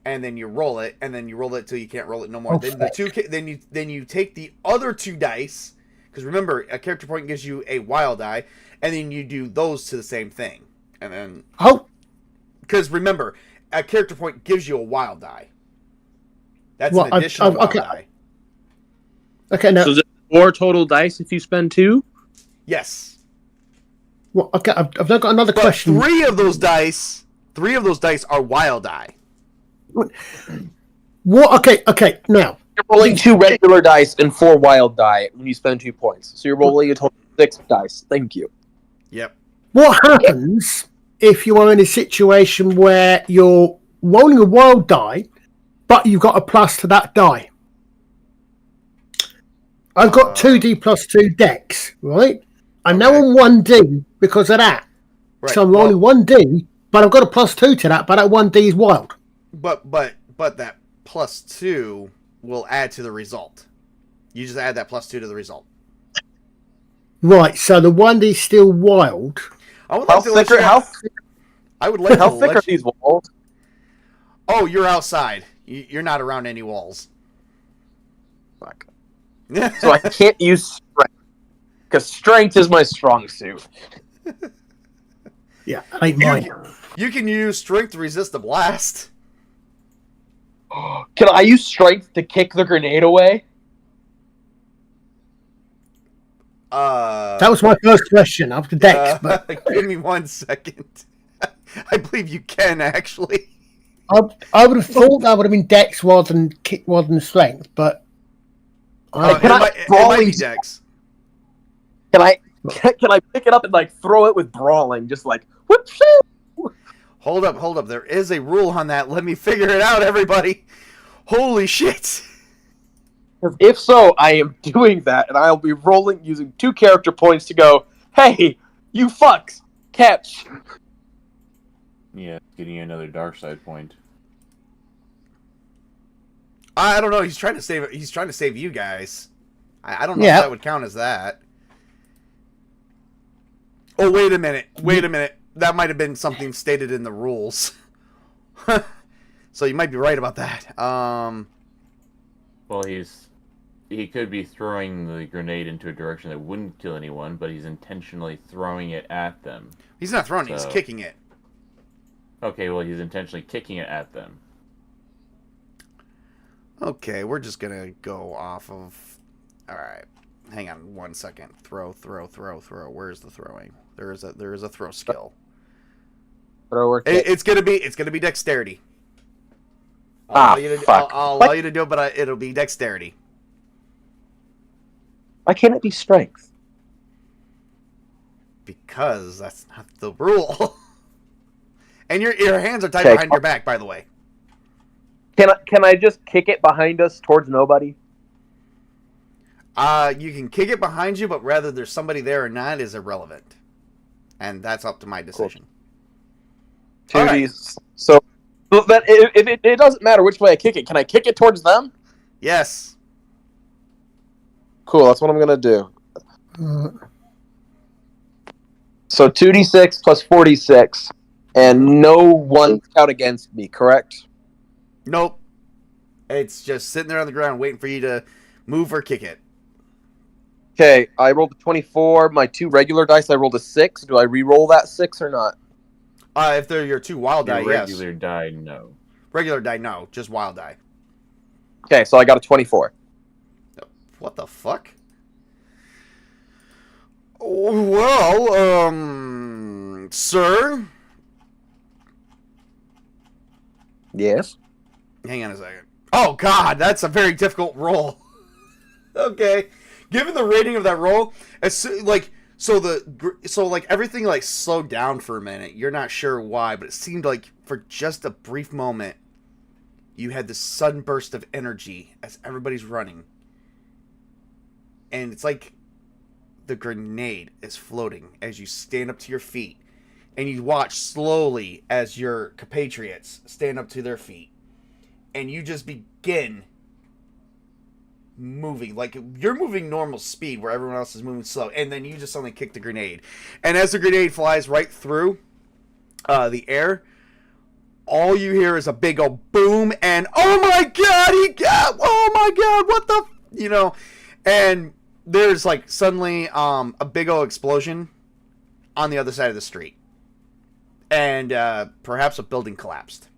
B: And then you roll it, and then you roll it till you can't roll it no more.
D: Okay.
B: Then you take the other 2 dice, because remember, a character point gives you a wild die, and then you do those to the same thing, and then because remember, a character point gives you a wild die. That's an additional wild die.
D: Okay, now
E: So is it 4 total dice if you spend 2?
B: Yes.
D: Well, okay, I've now got another
B: But
D: question.
B: 3 of those dice are wild die.
D: What? Okay. Now
E: You're rolling 2 regular dice and 4 wild die when you spend 2 points. So you're rolling a total of 6 dice. Thank you.
B: Yep.
D: what happens if you are in a situation where you're rolling a wild die, but you've got a plus to that die? I've got 2D plus 2 dex, right? I'm now on 1D because of that.
B: Right.
D: So I'm rolling 1D, but I've got a plus 2 to that, but that 1D is wild.
B: But that plus 2 will add to the result. You just add that plus 2 to the result.
D: Right, so the 1D is still wild.
B: I would like to let you know.
E: How thick are these walls?
B: Oh, you're outside. You're not around any walls.
E: Fuck. So I can't use strength. Because strength is my strong suit.
D: Yeah, that ain't mine.
B: You can use strength to resist the blast.
E: Can I use strength to kick the grenade away?
D: That was my first question after dex. But
B: Give me 1 second. I believe you can, actually.
D: I would have thought that would have been dex rather than strength, but
B: It might be dex.
E: Can I pick it up and like throw it with brawling? Just like whoop.
B: Hold up. There is a rule on that. Let me figure it out, everybody. Holy shit.
E: If so, I am doing that, and I'll be rolling using 2 character points to go, hey, you fucks, catch.
A: Yeah, getting you another dark side point.
B: I don't know. He's trying to save you guys. I don't know
D: Yeah.
B: if that would count as that. Oh, wait a minute. That might have been something stated in the rules. So you might be right about that.
A: Well, he could be throwing the grenade into a direction that wouldn't kill anyone, but he's intentionally throwing it at them.
B: He's not throwing it, he's kicking it.
A: Okay, well, he's intentionally kicking it at them.
B: Okay, we're just gonna go off of... Alright. Hang on 1 second. Throw. Where's the throwing? There is a throw skill.
E: Throw or kick.
B: It's gonna be dexterity.
C: Fuck.
B: I'll allow you to do it, but it'll be dexterity.
C: Why can't it be strength?
B: Because that's not the rule. And your hands are tied
C: Okay.
B: behind your back, by the way.
C: Can I just kick it behind us towards nobody?
B: You can kick it behind you, but whether there's somebody there or not is irrelevant. And that's up to my decision.
C: Cool.
B: All right.
C: So that if it doesn't matter which way I kick it, can I kick it towards them?
B: Yes.
C: Cool, that's what I'm gonna do.
D: Uh,
C: So 2d6 plus 46, and no one count against me, correct?
B: Nope. It's just sitting there on the ground waiting for you to move or kick it.
C: Okay, I rolled a 24. My 2 regular dice, I rolled a 6. Do I re-roll that 6 or not?
B: If they're your 2 wild die,
A: Your
B: yes.
A: regular die, no.
B: Regular die, no. Just wild die.
C: Okay, so I got a 24.
B: What the fuck? Well, sir?
C: Yes?
B: Hang on a second. Oh, God, that's a very difficult roll. Okay. Given the rating of that roll, so everything like slowed down for a minute. You're not sure why, but it seemed like for just a brief moment, you had this sudden burst of energy as everybody's running. And it's like the grenade is floating as you stand up to your feet. And you watch slowly as your compatriots stand up to their feet. And you just begin moving. Like, you're moving normal speed where everyone else is moving slow. And then you just suddenly kick the grenade. And as the grenade flies right through the air, all you hear is a big old boom. And, oh my God, oh my God, what the, and there's like suddenly a big old explosion on the other side of the street. And perhaps a building collapsed.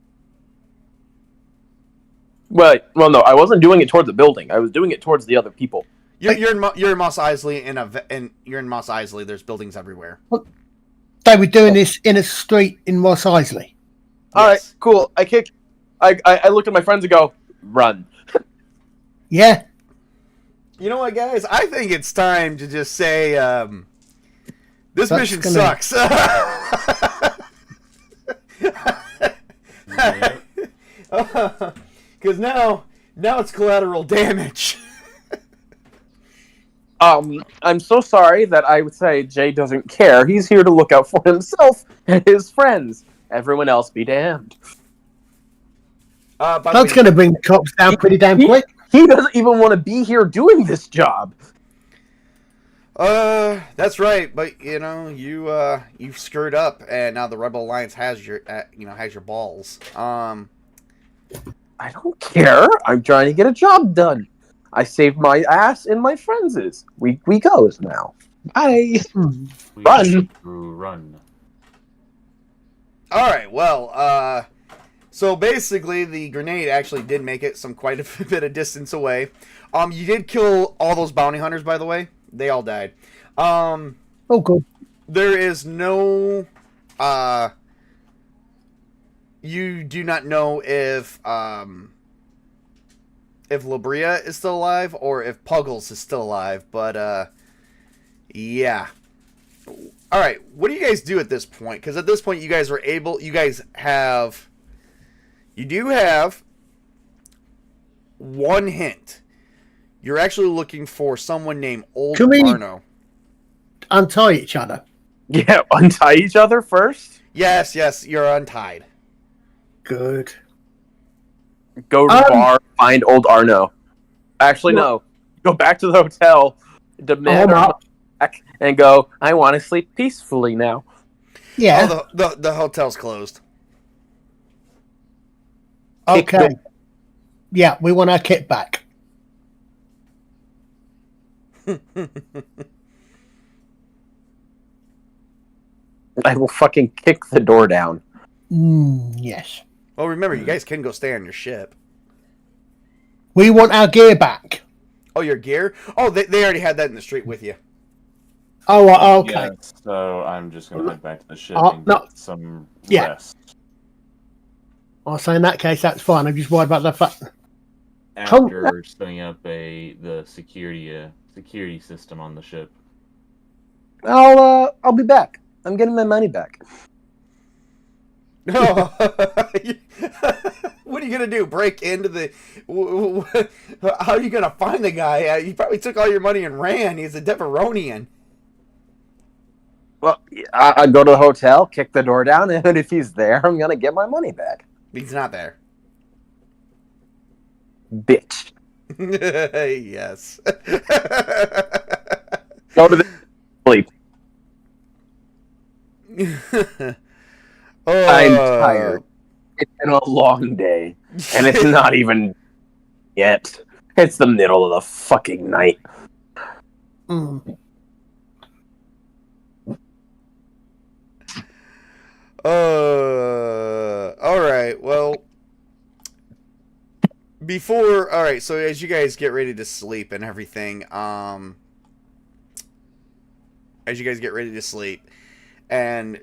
C: Well, no, I wasn't doing it towards the building. I was doing it towards the other people.
B: You're in Mos Eisley, and you're in Mos Eisley. There's buildings everywhere.
D: They were doing this in a street in Mos Eisley.
C: All right, cool. I looked at my friends and go, run.
D: Yeah.
B: You know what, guys? I think it's time to just say this
D: That's
B: mission
D: gonna-
B: sucks. Because now it's collateral damage.
C: I'm so sorry that I would say Jay doesn't care. He's here to look out for himself and his friends. Everyone else be damned.
B: By the
D: That's
B: way,
D: going to bring the cops down pretty damn quick.
C: He doesn't even want to be here doing this job.
B: that's right. But you screwed up, and now the Rebel Alliance has your balls.
C: I don't care. I'm trying to get a job done. I saved my ass and my friends'. We goes now. Bye. Run.
B: All right. Well, so basically, the grenade actually did make it quite a bit of distance away. You did kill all those bounty hunters, by the way. They all died.
D: Oh, good.
B: There is no. You do not know if Labria is still alive or if Puggles is still alive, but yeah. All right, what do you guys do at this point? Because at this point, you do have one hint. You're actually looking for someone named Old
D: Can we-
B: Arno.
D: Untie each other.
C: Yeah, untie each other first.
B: Yes, you're untied.
D: Good.
C: Go to the bar, find old Arno. Actually, no. Go back to the hotel, demand
D: Oh,
C: her back, and go, I want to sleep peacefully now.
D: Yeah.
B: Oh, the hotel's closed.
D: Okay. Yeah, we want our kit back.
C: I will fucking kick the door down.
D: Yes.
B: Well, remember, you guys can go stay on your ship.
D: We want our gear back.
B: Oh, your gear? Oh, they already had that in the street with you.
D: Oh, okay.
A: Yeah, so I'm just gonna head back to the ship
D: Oh,
A: and
D: no.
A: get some
D: Yeah.
A: rest.
D: I'll say in that case, that's fine. I'm just worried about the fact.
A: After setting up the security system on the ship.
E: I'll be back. I'm getting my money back.
B: Oh, what are you gonna do? Break into the? How are you gonna find the guy? He probably took all your money and ran. He's a Deveronian.
E: Well, I go to the hotel, kick the door down, and if he's there, I'm gonna get my money back.
B: He's not there.
E: Bitch.
B: Yes.
E: Go to the sleep. I'm tired. It's been a long day, and it's not even yet. It's the middle of the fucking night.
D: Mm.
B: All right. Well, all right. So as you guys get ready to sleep and everything, and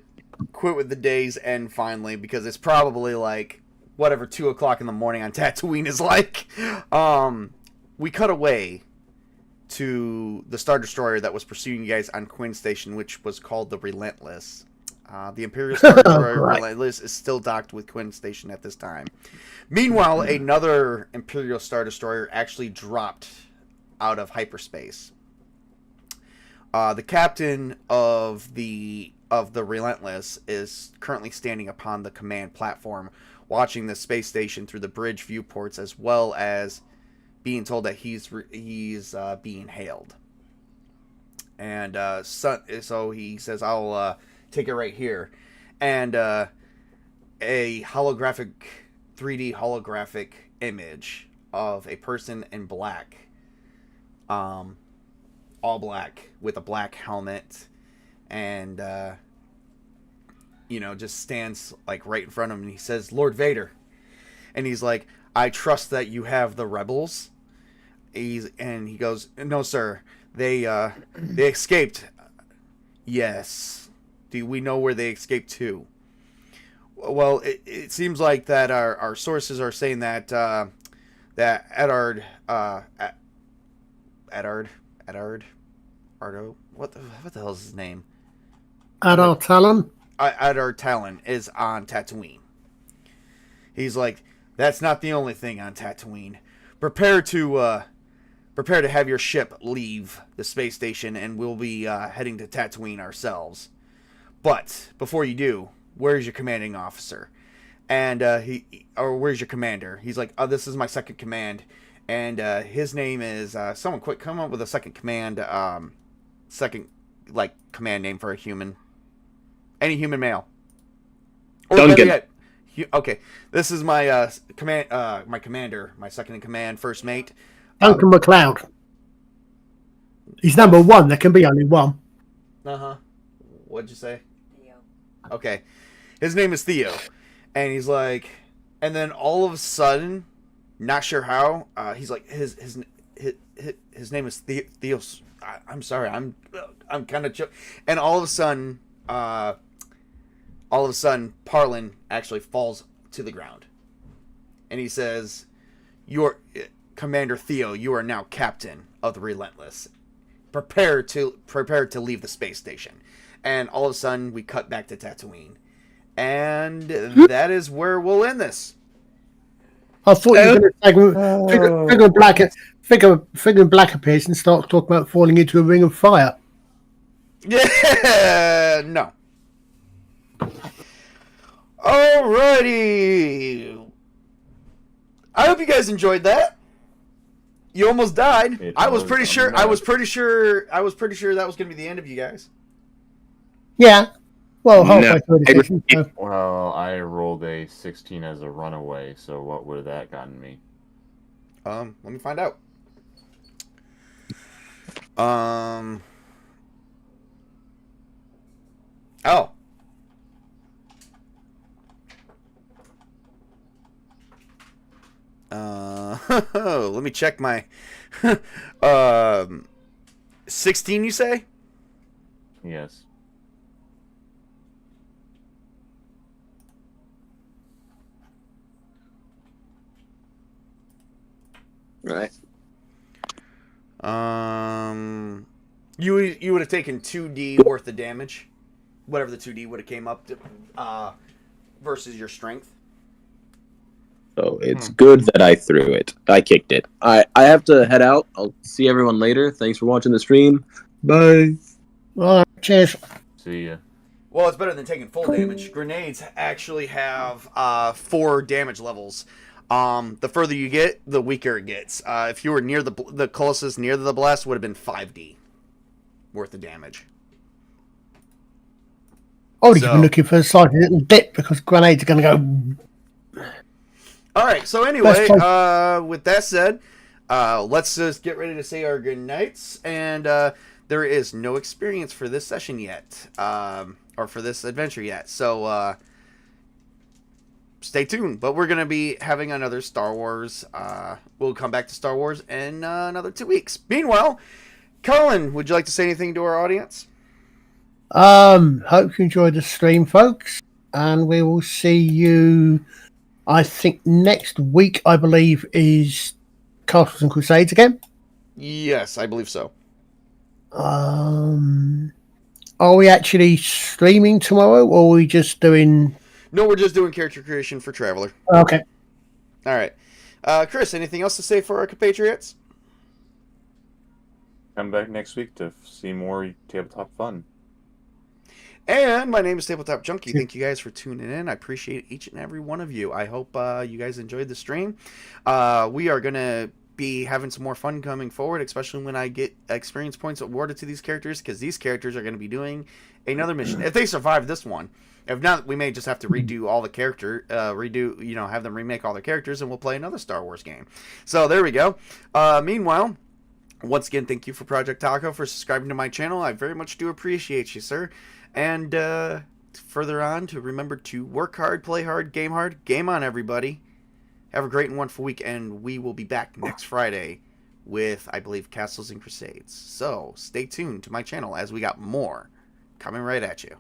B: quit with the day's end finally, because it's probably like whatever 2:00 in the morning on Tatooine is like. We cut away to the Star Destroyer that was pursuing you guys on Quinn Station, which was called the Relentless. The Imperial Star Destroyer Relentless is still docked with Quinn Station at this time. Meanwhile, another Imperial Star Destroyer actually dropped out of hyperspace. The captain of the Relentless is currently standing upon the command platform, watching the space station through the bridge viewports, as well as being told that he's being hailed. And so he says, "I'll take it right here," and a 3D holographic image of a person in black, all black with a black helmet, and just stands like right in front of him, and he says, "Lord Vader," and he's like, "I trust that you have the rebels." And he goes, "No, sir. They escaped." "Yes. Do we know where they escaped to?" "Well, it seems like that our sources are saying that that Eddard, Ardo, what the hell is his name?
D: Adar Talon?
B: Eddard Talon is on Tatooine." He's like, "That's not the only thing on Tatooine. Prepare to have your ship leave the space station, and we'll be heading to Tatooine ourselves. But before you do, where's your commanding officer?" And where's your commander? He's like, "Oh, this is my second command, and his name is someone. Quick, come up with a second command name for a human. Any human male. Or
E: Duncan.
B: Okay, this is my my commander, my second in command, first mate.
D: Duncan MacLeod. He's number one. There can be only one.
B: What'd you say? Theo. Okay, his name is Theo, and he's like, and then all of a sudden, not sure how, he's like, his name is Theos. I'm sorry, I'm kind of and all of a sudden, Parlin actually falls to the ground, and he says, "Your Commander Theo, you are now captain of the Relentless. Prepare to leave the space station." And all of a sudden, we cut back to Tatooine, and that is where we'll end this.
D: I thought you were going to say Figure Black appears and starts talking about falling into a ring of fire.
B: Yeah, no. Alrighty. I hope you guys enjoyed that. You almost died. I was pretty sure that was going to be the end of you guys.
D: Yeah. Well, halfway through the session.
A: Well, I rolled a 16 as a runaway, so what would have that gotten me?
B: Let me find out. Oh. Let me check my 16, you say?
A: Yes.
E: Right.
B: You would have taken 2d worth of damage, whatever the 2d would have came up to, versus your strength.
E: So it's good that I threw it. I kicked it. I have to head out. I'll see everyone later. Thanks for watching the stream. Bye.
D: Well, cheers.
A: See ya.
B: Well, it's better than taking full damage. Grenades actually have 4 damage levels. The further you get, the weaker it gets. If you were near the closest near the blast, would have been 5d worth of damage.
D: I would have been looking for a slightly little dip because grenades are going to go.
B: All right. So anyway, with that said, let's just get ready to say our good nights. And there is no experience for this session yet, or for this adventure yet. So stay tuned. But we're going to be having another Star Wars. We'll come back to Star Wars in another 2 weeks. Meanwhile, Colin, would you like to say anything to our audience?
D: Hope you enjoyed the stream, folks, and we will see you. I think next week, I believe, is Castles and Crusades again.
B: Yes, I believe so.
D: Are we actually streaming tomorrow, or are we just doing?
B: No, we're just doing character creation for Traveler.
D: Okay.
B: All right, Chris. Anything else to say for our compatriots?
A: Come back next week to see more tabletop fun.
B: And my name is Tabletop Junkie. Thank you guys for tuning in. I appreciate each and every one of you. I hope you guys enjoyed the stream. We are going to be having some more fun coming forward, especially when I get experience points awarded to these characters, because these characters are going to be doing another mission. If they survive this one. If not, we may just have to redo all the have them remake all their characters, and we'll play another Star Wars game. So there we go. Meanwhile, once again, thank you for Project Taco for subscribing to my channel. I very much do appreciate you, sir. And further on, to remember to work hard, play hard, game on, everybody. Have a great and wonderful week, and we will be back next Friday with, I believe, Castles and Crusades. So stay tuned to my channel as we got more coming right at you.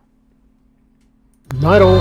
D: Night all.